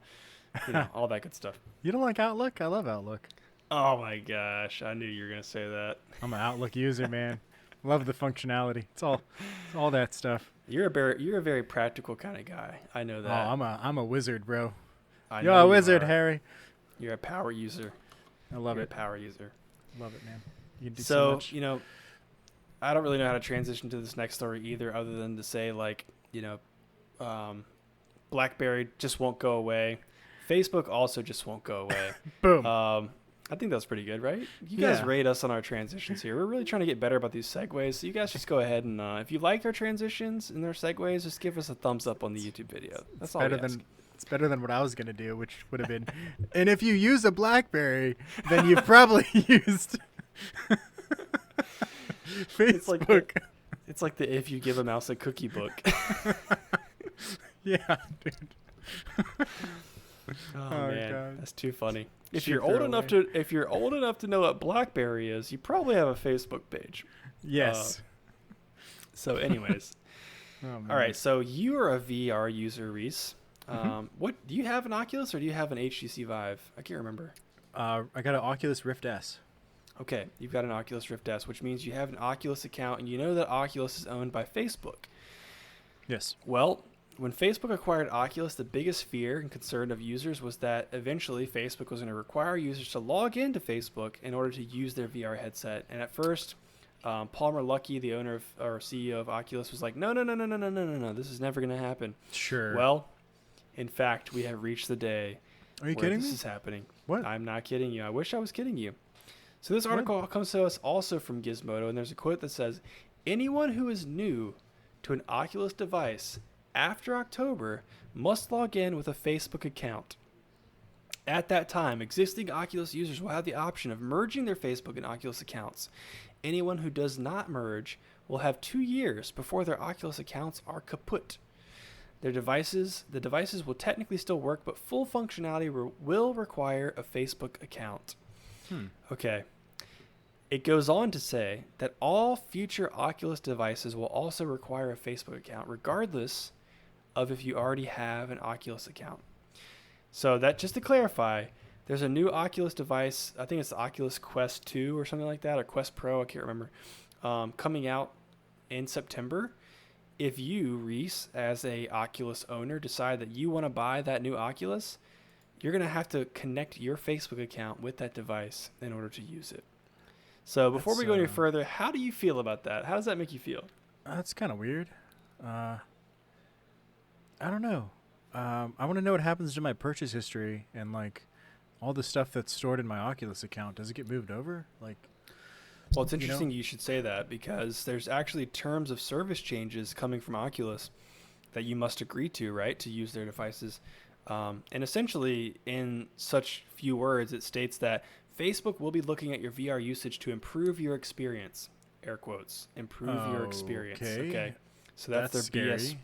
You know, all that good stuff. You don't like Outlook? I love Outlook. Oh my gosh, I knew you were gonna say that. I'm an Outlook user, man. Love the functionality. It's all that stuff. You're a very practical kind of guy. I know that. Oh, I'm a wizard, bro. You're a wizard, Harry. You're a power user. I love You're it. A power user. Love it, man. You can do so much. You know, I don't really know how to transition to this next story either, other than to say like, you know, BlackBerry just won't go away. Facebook also just won't go away. Boom. I think that's pretty good, right? You guys rate us on our transitions here. We're really trying to get better about these segues. So you guys just go ahead and if you like our transitions and our segues, just give us a thumbs up on the YouTube video. That's all we ask. It's better than what I was going to do, which would have been. And if you use a BlackBerry, then you've probably used Facebook. It's like the if you give a mouse a cookie book. Yeah, dude. Oh man, God. That's too funny. If you're old enough to know what BlackBerry is, you probably have a Facebook page. Yes. So, anyways, all right. So you are a VR user, Reese. What do you have, an Oculus or do you have an HTC Vive? I can't remember. I got an Oculus Rift S. Okay, you've got an Oculus Rift S, which means you have an Oculus account, and you know that Oculus is owned by Facebook. Yes. Well, when Facebook acquired Oculus, the biggest fear and concern of users was that eventually Facebook was going to require users to log into Facebook in order to use their VR headset. And at first, Palmer Luckey, the owner or CEO of Oculus, was like, no, this is never going to happen. Sure. Well, in fact, we have reached the day where this is happening. What? I'm not kidding you. I wish I was kidding you. So this article comes to us also from Gizmodo, and there's a quote that says, anyone who is new to an Oculus device after October must log in with a Facebook account. At that time, existing Oculus users will have the option of merging their Facebook and Oculus accounts. Anyone who does not merge will have 2 years before their Oculus accounts are kaput. The devices will technically still work, but full functionality will require a Facebook account. Okay. It goes on to say that all future Oculus devices will also require a Facebook account, regardless of if you already have an Oculus account. So that, just to clarify, there's a new Oculus device, I think it's the Oculus Quest 2 or something like that, or Quest Pro, I can't remember, coming out in September. If you, Reese, as a Oculus owner, decide that you want to buy that new Oculus, you're going to have to connect your Facebook account with that device in order to use it. So before we go any further, how do you feel about that? How does that make you feel? That's kind of weird. I don't know. I want to know what happens to my purchase history and like all the stuff that's stored in my Oculus account. Does it get moved over? Like, well, it's interesting you should say that, because there's actually terms of service changes coming from Oculus that you must agree to, right, to use their devices. And essentially, in such few words, it states that Facebook will be looking at your VR usage to improve your experience. Air quotes. Improve your experience. Okay. So that's their scary. BS.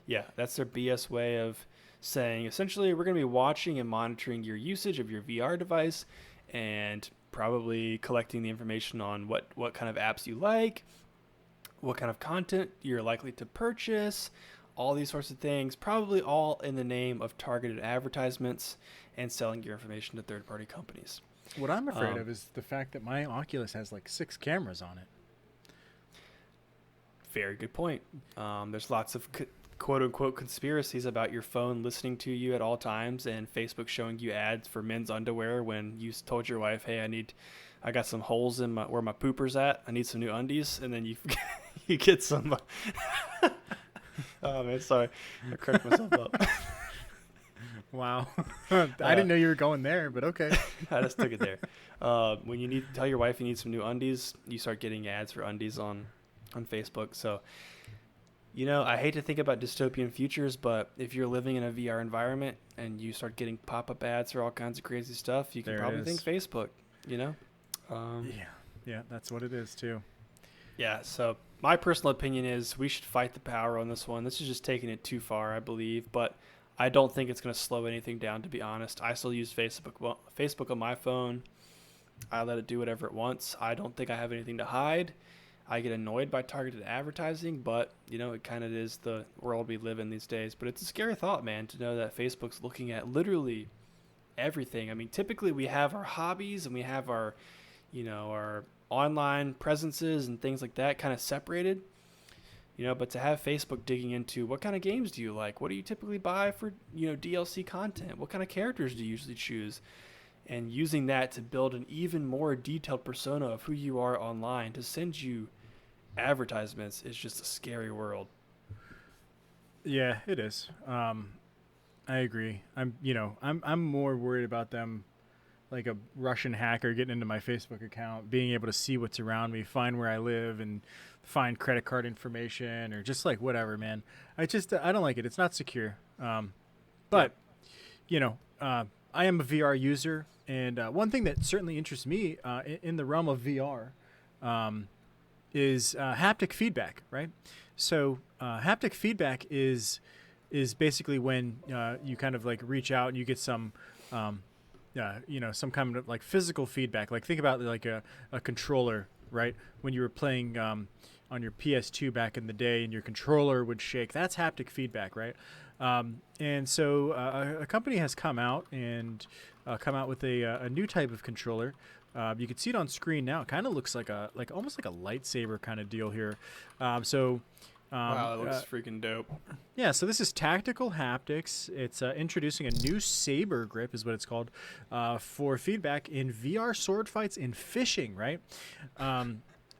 Yeah, that's their BS way of saying, essentially, we're going to be watching and monitoring your usage of your VR device and probably collecting the information on what kind of apps you like, what kind of content you're likely to purchase, all these sorts of things, probably all in the name of targeted advertisements and selling your information to third-party companies. What I'm afraid of is the fact that my Oculus has like 6 cameras on it. Very good point. There's lots of quote unquote conspiracies about your phone listening to you at all times and Facebook showing you ads for men's underwear when you told your wife, "Hey, I got some holes in where my pooper's at. I need some new undies," and then you you get some. Oh man, sorry, I cracked myself up. Wow. I didn't know you were going there, but okay. I just took it there. When you tell your wife you need some new undies, you start getting ads for undies on Facebook. So, I hate to think about dystopian futures, but if you're living in a VR environment and you start getting pop-up ads for all kinds of crazy stuff, you can probably think Facebook, Yeah, that's what it is too. Yeah, so my personal opinion is we should fight the power on this one. This is just taking it too far, I believe, but I don't think it's going to slow anything down, to be honest. I still use Facebook on my phone. I let it do whatever it wants. I don't think I have anything to hide. I get annoyed by targeted advertising, but, it kind of is the world we live in these days. But it's a scary thought, man, to know that Facebook's looking at literally everything. I mean, typically we have our hobbies and we have our, our online presences and things like that kind of separated. But to have Facebook digging into what kind of games do you like? What do you typically buy for, DLC content? What kind of characters do you usually choose? And using that to build an even more detailed persona of who you are online to send you advertisements is just a scary world. Yeah, it is. I agree. I'm more worried about them, like a Russian hacker getting into my Facebook account, being able to see what's around me, find where I live, and find credit card information or just like whatever, man. I don't like it. It's not secure. But I am a VR user, and one thing that certainly interests me in the realm of VR is haptic feedback, right? So haptic feedback is basically when you kind of like reach out and you get some some kind of like physical feedback. Like think about like a controller, right? When you were playing on your PS2 back in the day and your controller would shake, that's haptic feedback, right? And so a company has come out with a new type of controller. You can see it on screen now. It kind of looks like almost like a lightsaber kind of deal here. Wow, that looks freaking dope. Yeah, so this is Tactical Haptics. It's introducing a new saber grip, is what it's called, for feedback in VR sword fights and fishing, right?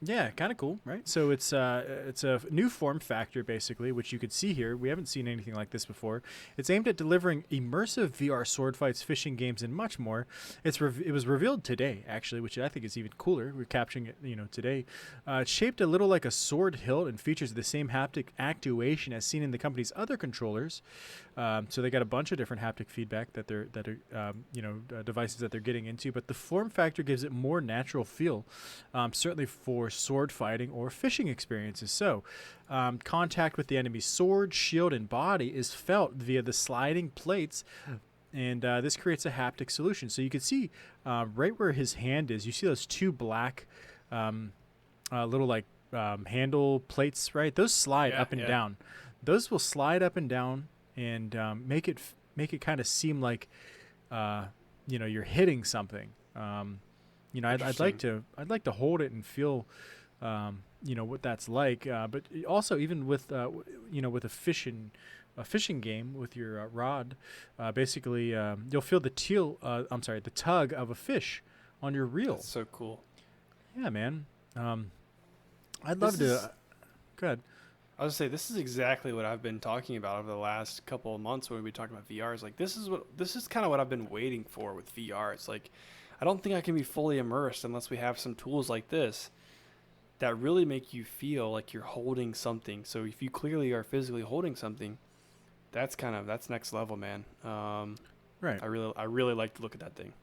Yeah, kind of cool, right? So it's a new form factor, basically, which you could see here. We haven't seen anything like this before. It's aimed at delivering immersive VR sword fights, fishing games, and much more. It was revealed today, actually, which I think is even cooler. We're capturing it, today. It's shaped a little like a sword hilt and features the same haptic actuation as seen in the company's other controllers. So they got a bunch of different haptic feedback that are devices that they're getting into, but the form factor gives it more natural feel, certainly for sword fighting or fishing experiences. So contact with the enemy's sword, shield, and body is felt via the sliding plates, and this creates a haptic solution. So you can see right where his hand is, you see those two black little like handle plates, right? Those slide up and down. Those will slide up and down and make it kind of seem like you're hitting something. I'd like to hold it and feel what that's like. But also even with with a fishing game with your rod, basically you'll feel the tug of a fish on your reel. That's so cool. Yeah, man. I'd love to. Go ahead. I was gonna say, this is exactly what I've been talking about over the last couple of months when we talking about VR. It's like this is kind of what I've been waiting for with VR. It's like I don't think I can be fully immersed unless we have some tools like this that really make you feel like you're holding something. So if you clearly are physically holding something, that's next level, man. Right. I really like to look at that thing.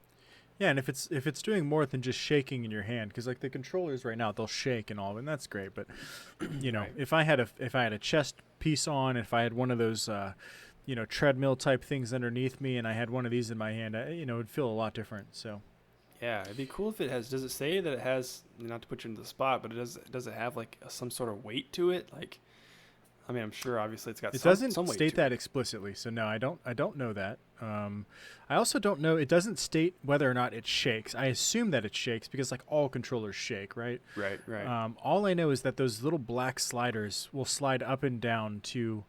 Yeah, and if it's doing more than just shaking in your hand, because like the controllers right now, they'll shake and all, and that's great. But right. if I had a chest piece on, if I had one of those treadmill type things underneath me, and I had one of these in my hand, it would feel a lot different. So yeah, it'd be cool if it has. Does it say that it has? Not to put you into the spot, but does it have like some sort of weight to it? Like, I mean, I'm sure obviously it's got. It doesn't some weight state that explicitly, so no, I don't know that. I also don't know. It doesn't state whether or not it shakes. I assume that it shakes because like all controllers shake, right? Right. All I know is that those little black sliders will slide up and down to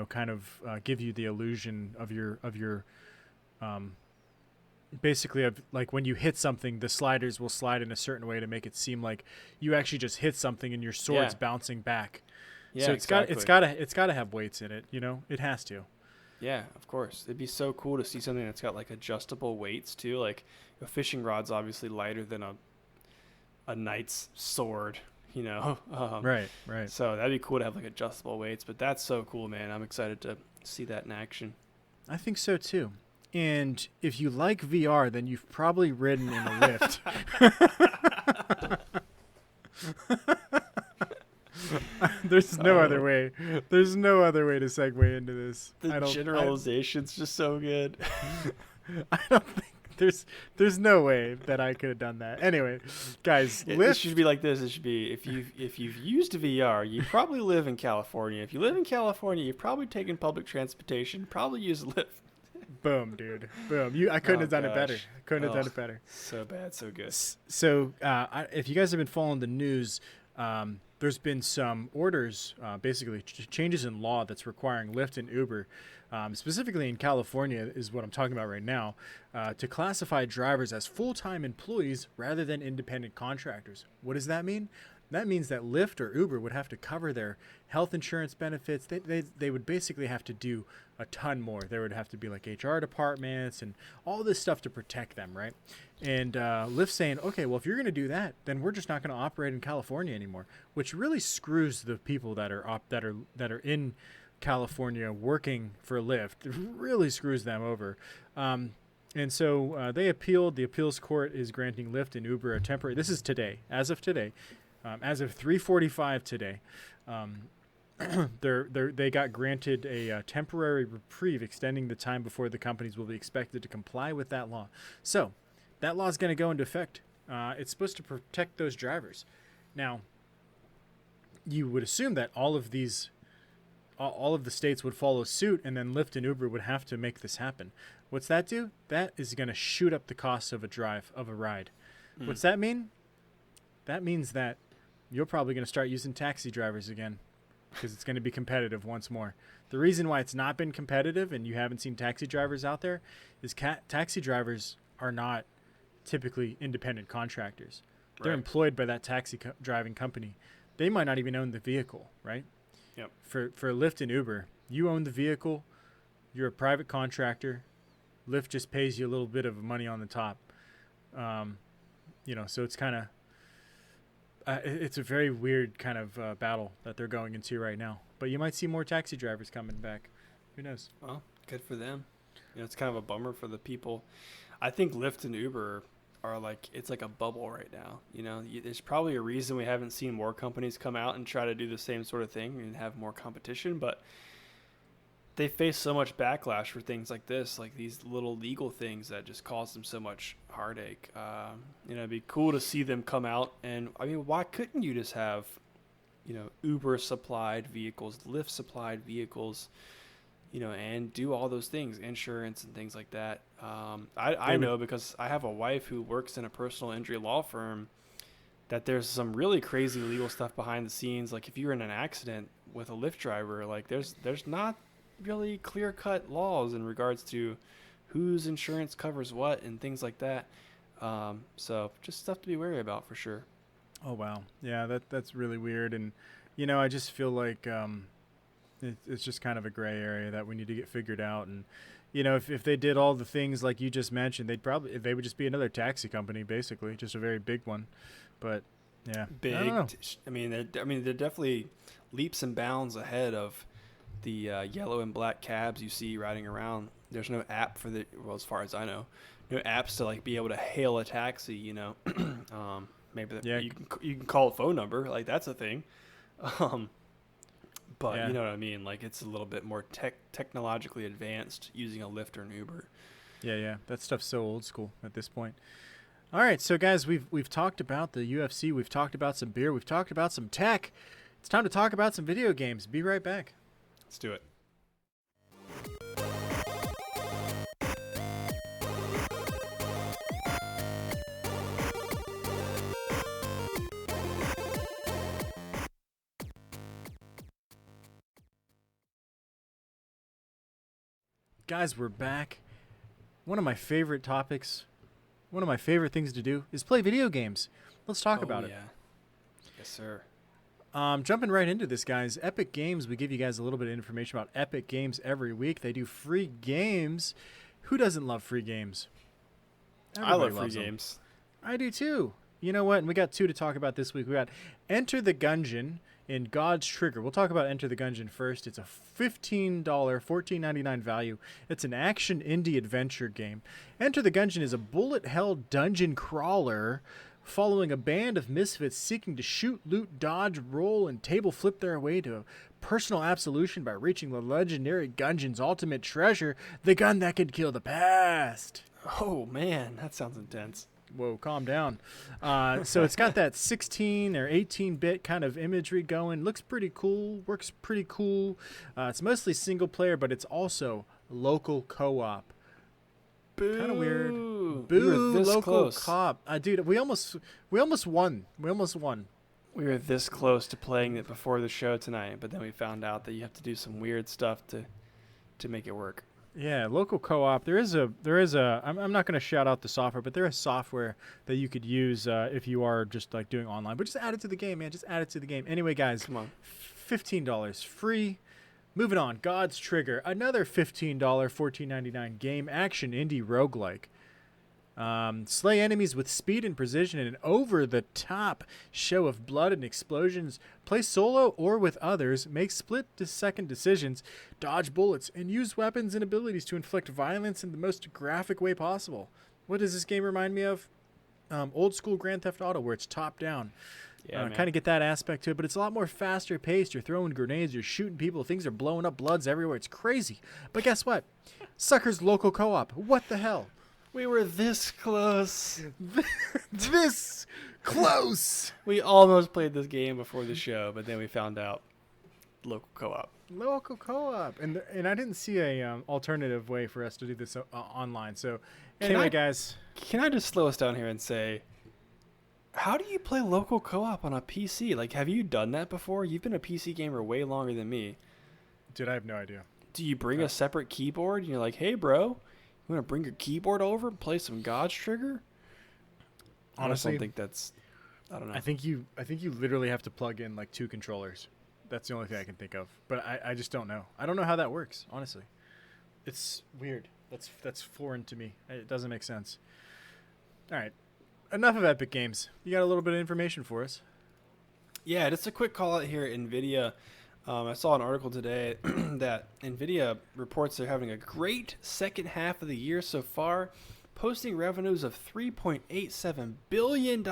kind of give you the illusion of your basically of like when you hit something, the sliders will slide in a certain way to make it seem like you actually just hit something and your sword's bouncing back. Yeah, So exactly. it's got to have weights in it, it has to. Yeah, of course. It'd be so cool to see something that's got like adjustable weights too. Like a fishing rod's obviously lighter than a knight's sword, Right. So that'd be cool to have like adjustable weights. But that's so cool, man. I'm excited to see that in action. I think so too. And if you like VR, then you've probably ridden in a lift. There's no other way. There's no other way to segue into this. The generalization's just so good. I don't think there's no way that I could have done that. Anyway, guys, it should be like this. It should be if you've used VR, you probably live in California. If you live in California, you've probably taken public transportation, probably used Lyft. Boom, dude. Boom. I couldn't have done it better. I couldn't have done it better. So bad, so good. So if you guys have been following the news, there's been some orders, basically changes in law that's requiring Lyft and Uber, specifically in California is what I'm talking about right now, to classify drivers as full-time employees rather than independent contractors. What does that mean? That means that Lyft or Uber would have to cover their health insurance benefits. They would basically have to do a ton more. There would have to be like HR departments and all this stuff to protect them, right? And Lyft's saying, okay, well, if you're going to do that, then we're just not going to operate in California anymore, which really screws the people that are in California working for Lyft. It really screws them over. And so they appealed. The appeals court is granting Lyft and Uber a temporary. This is today, as of today. As of 3:45 today, they got granted a temporary reprieve, extending the time before the companies will be expected to comply with that law. So that law is going to go into effect. It's supposed to protect those drivers. Now, you would assume that all of the states would follow suit, and then Lyft and Uber would have to make this happen. What's that do? That is going to shoot up the cost of a ride. What's that mean? That means that you're probably going to start using taxi drivers again because it's going to be competitive once more. The reason why it's not been competitive and you haven't seen taxi drivers out there is taxi drivers are not typically independent contractors. They're employed by that taxi driving company. They might not even own the vehicle, right? Yep. For Lyft and Uber, you own the vehicle. You're a private contractor. Lyft just pays you a little bit of money on the top. So it's kind of it's a very weird kind of battle that they're going into right now. But you might see more taxi drivers coming back. Who knows? Well, good for them. It's kind of a bummer for the people. I think Lyft and Uber are it's like a bubble right now. There's probably a reason we haven't seen more companies come out and try to do the same sort of thing and have more competition, but they face so much backlash for things like this, like these little legal things that just cause them so much heartache. It'd be cool to see them come out. And I mean, why couldn't you just have, Uber supplied vehicles, Lyft supplied vehicles, and do all those things, insurance and things like that. I know because I have a wife who works in a personal injury law firm that there's some really crazy legal stuff behind the scenes. Like if you're in an accident with a Lyft driver, like there's not really clear-cut laws in regards to whose insurance covers what and things like that. So just stuff to be wary about for sure. Oh wow, yeah, that's really weird, and I just feel like it's just kind of a gray area that we need to get figured out. And if they did all the things like you just mentioned, they would just be another taxi company, basically, just a very big one. But yeah, big. They're definitely leaps and bounds ahead of the yellow and black cabs you see riding around. There's no app as far as I know, no apps to be able to hail a taxi. Maybe you can call a phone number, like that's a thing. But you know what I mean? It's a little bit more technologically advanced using a Lyft or an Uber. Yeah, that stuff's so old school at this point. All right, so guys, we've talked about the UFC, we've talked about some beer, we've talked about some tech. It's time to talk about some video games. Be right back. Let's do it. Guys, we're back. One of my favorite topics, one of my favorite things to do is play video games. Let's talk about it. Yes, sir. Jumping right into this, guys. Epic Games, we give you guys a little bit of information about Epic Games every week. They do free games. Who doesn't love free games? I love free games. I do too. You know what? And we got two to talk about this week. We got Enter the Gungeon in God's Trigger. We'll talk about Enter the Gungeon first. It's a $15, $14.99 value. It's an action indie adventure game. Enter the Gungeon is a bullet hell dungeon crawler following a band of misfits seeking to shoot, loot, dodge, roll, and table flip their way to personal absolution by reaching the legendary Gungeon's ultimate treasure, the gun that could kill the past. Oh, man, that sounds intense. Whoa, calm down. So it's got that 16 or 18-bit kind of imagery going. Looks pretty cool. Works pretty cool. It's mostly single player, but it's also local co-op. Kind of weird. Boo, we were this local close. co-op. Dude, we almost won. We were this close to playing it before the show tonight, but then we found out that you have to do some weird stuff to make it work. Yeah, local co-op. There is a. I'm not going to shout out the software, but there is software that you could use if you are just like doing online. But just add it to the game, man. Just add it to the game. Anyway, guys, Come on. $15 free. Moving on, God's Trigger, another $15, $14.99 game action indie roguelike. Slay enemies with speed and precision in an over-the-top show of blood and explosions. Play solo or with others. Make split-second decisions. Dodge bullets. And use weapons and abilities to inflict violence in the most graphic way possible. What does this game remind me of? Old-school Grand Theft Auto, where it's top-down. Yeah, kind of get that aspect to it, but it's a lot more faster-paced. You're throwing grenades. You're shooting people. Things are blowing up. Blood's everywhere. It's crazy. But guess what? Sucker's local co-op. What the hell? We were this close. This close. We almost played this game before the show, but then we found out local co-op. Local co-op, and I didn't see a alternative way for us to do this online. So anyway, guys, can I just slow us down here and say, how do you play local co-op on a PC? Like, have you done that before? You've been a PC gamer way longer than me. Dude, I have no idea. Do you bring a separate keyboard? And you're like, hey, bro, you want to bring your keyboard over and play some God's Trigger? Honestly, I don't think that's. I don't know. I think you literally have to plug in like two controllers. That's the only thing I can think of. But I just don't know. I don't know how that works. Honestly, it's weird. That's foreign to me. It doesn't make sense. All right, enough of Epic Games. You got a little bit of information for us. Yeah, just a quick call out here. NVIDIA. I saw an article today that NVIDIA reports they're having a great second half of the year so far, posting revenues of $3.87 billion.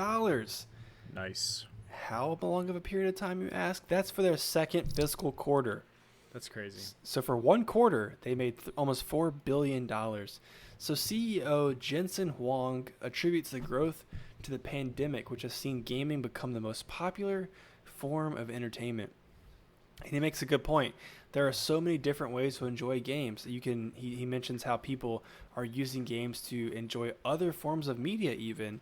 Nice. How long of a period of time, you ask? That's for their second fiscal quarter. That's crazy. So for one quarter, they made almost $4 billion. So CEO Jensen Huang attributes the growth to the pandemic, which has seen gaming become the most popular form of entertainment. And he makes a good point. There are so many different ways to enjoy games. He mentions how people are using games to enjoy other forms of media even,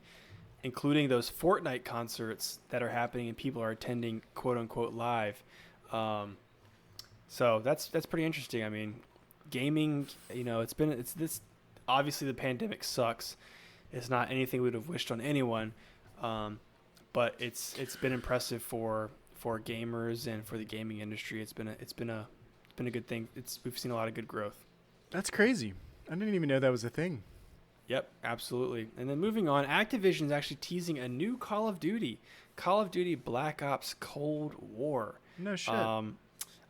including those Fortnite concerts that are happening and people are attending quote unquote live. So that's pretty interesting. I mean, gaming, it's this obviously the pandemic sucks. It's not anything we would have wished on anyone. But it's been impressive for gamers and for the gaming industry. It's been a good thing. We've seen a lot of good growth. That's crazy. I didn't even know that was a thing. Yep, absolutely. And then moving on, Activision is actually teasing a new Call of Duty Black Ops Cold War. No shit. I'm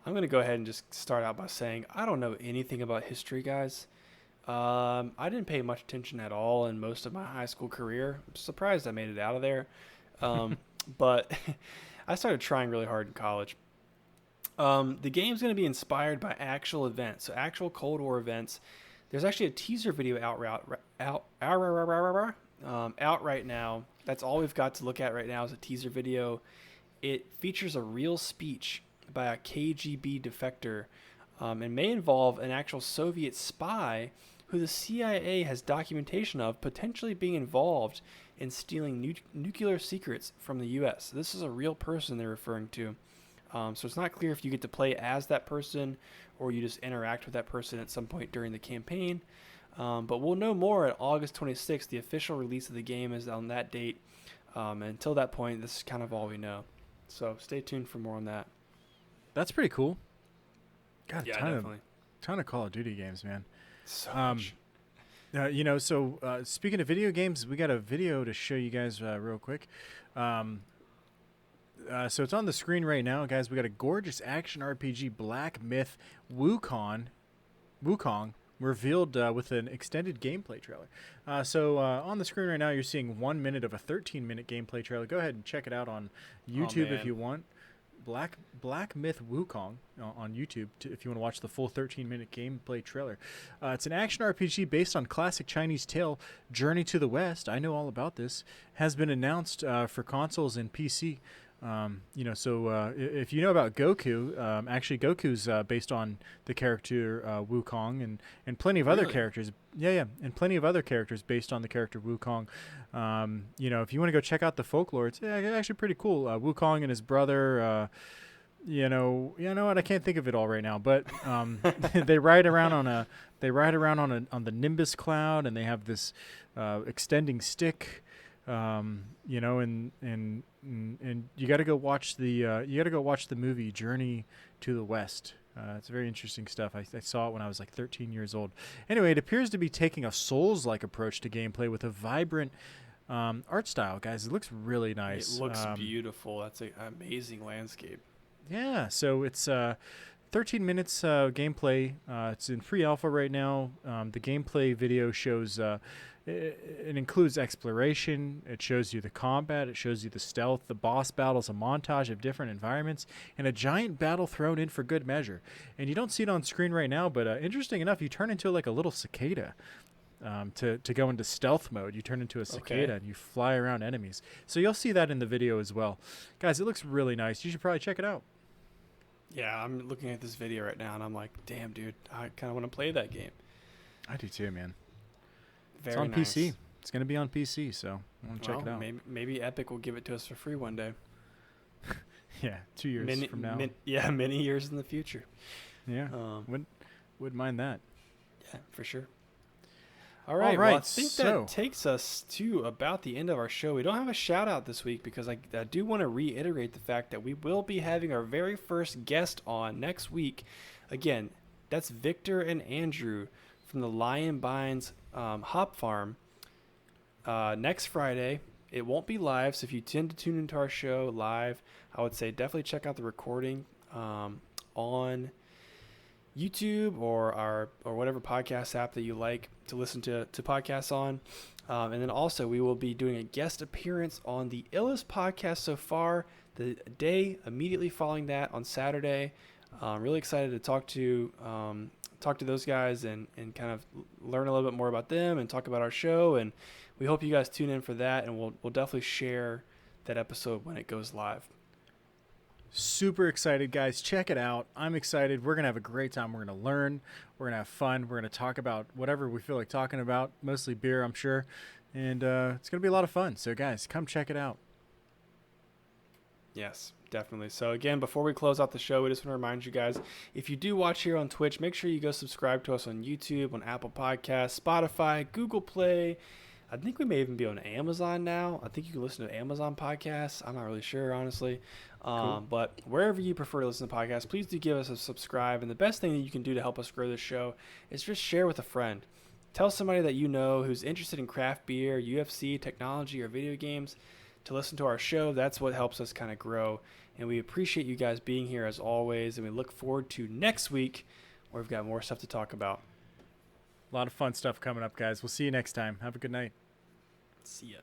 going to go ahead and just start out by saying I don't know anything about history, guys. I didn't pay much attention at all in most of my high school career. I'm surprised I made it out of there. But I started trying really hard in college. The game's going to be inspired by actual events, so actual Cold War events. There's actually a teaser video out right now. That's all we've got to look at right now is a teaser video. It features a real speech by a KGB defector and may involve an actual Soviet spy who the CIA has documentation of potentially being involved in stealing nuclear secrets from the U.S. This is a real person they're referring to. So it's not clear if you get to play as that person or you just interact with that person at some point during the campaign. But we'll know more at August 26th. The official release of the game is on that date. And until that point, this is kind of all we know. So stay tuned for more on that. That's pretty cool. God, Yeah, ton definitely. of Call of Duty games, man. So much. Speaking of video games, we got a video to show you guys real quick. So it's on the screen right now, guys. We got a gorgeous action RPG Black Myth Wukong revealed with an extended gameplay trailer. On the screen right now, you're seeing 1 minute of a 13-minute gameplay trailer. Go ahead and check it out on YouTube if you want. Black Myth Wukong on YouTube if you want to watch the full 13-minute gameplay trailer. It's an action RPG based on classic Chinese tale Journey to the West. I know all about this. Has been announced for consoles and PC. If you know about Goku, actually Goku's based on the character Wukong and plenty of other characters. And plenty of other characters based on the character Wukong. If you want to go check out the folklore, it's actually pretty cool. Wukong and his brother. You know what? I can't think of it all right now, but they ride around on the Nimbus cloud, and they have this extending stick. And you got to go watch the movie Journey to the West. It's very interesting stuff. I saw it when I was like 13 years old. Anyway, it appears to be taking a Souls-like approach to gameplay with a vibrant art style, guys. It looks really nice. It looks beautiful. That's an amazing landscape. Yeah, so it's 13 minutes gameplay. It's in free alpha right now. The gameplay video shows it includes exploration. It shows you the combat. It shows you the stealth. The boss battles, a montage of different environments, and a giant battle thrown in for good measure. And you don't see it on screen right now, but interesting enough, you turn into like a little cicada. To go into stealth mode, you turn into a cicada and you fly around enemies. So you'll see that in the video as well. Guys, it looks really nice. You should probably check it out. Yeah, I'm looking at this video right now, and I'm like, damn, dude, I kind of want to play that game. I do too, man. Very it's on nice. PC. It's going to be on PC, so I want to check it out. Maybe Epic will give it to us for free one day. Yeah, 2 years from now. Many years in the future. Yeah, wouldn't mind that. Yeah, for sure. All right. Well, I think that takes us to about the end of our show. We don't have a shout out this week because I do want to reiterate the fact that we will be having our very first guest on next week. Again, that's Victor and Andrew from the Lion Binds Hop Farm. Next Friday. It won't be live, so if you tend to tune into our show live, I would say definitely check out the recording on YouTube or whatever podcast app that you like to listen to podcasts on. And then also we will be doing a guest appearance on the illest podcast so far, the day immediately following that on Saturday. I'm really excited to talk to those guys and kind of learn a little bit more about them and talk about our show. And we hope you guys tune in for that, and we'll definitely share that episode when it goes live. Super excited, guys. Check it out. I'm excited. We're going to have a great time. We're going to learn. We're going to have fun. We're going to talk about whatever we feel like talking about, mostly beer, I'm sure. And it's going to be a lot of fun. So, guys, come check it out. Yes, definitely. So, again, before we close out the show, we just want to remind you guys, if you do watch here on Twitch, make sure you go subscribe to us on YouTube, on Apple Podcasts, Spotify, Google Play. I think we may even be on Amazon now. I think you can listen to Amazon podcasts. I'm not really sure, honestly. Cool. But wherever you prefer to listen to podcasts, please do give us a subscribe. And the best thing that you can do to help us grow this show is just share with a friend. Tell somebody that you know who's interested in craft beer, UFC, technology, or video games to listen to our show. That's what helps us kind of grow. And we appreciate you guys being here as always. And we look forward to next week where we've got more stuff to talk about. A lot of fun stuff coming up, guys. We'll see you next time. Have a good night. See ya.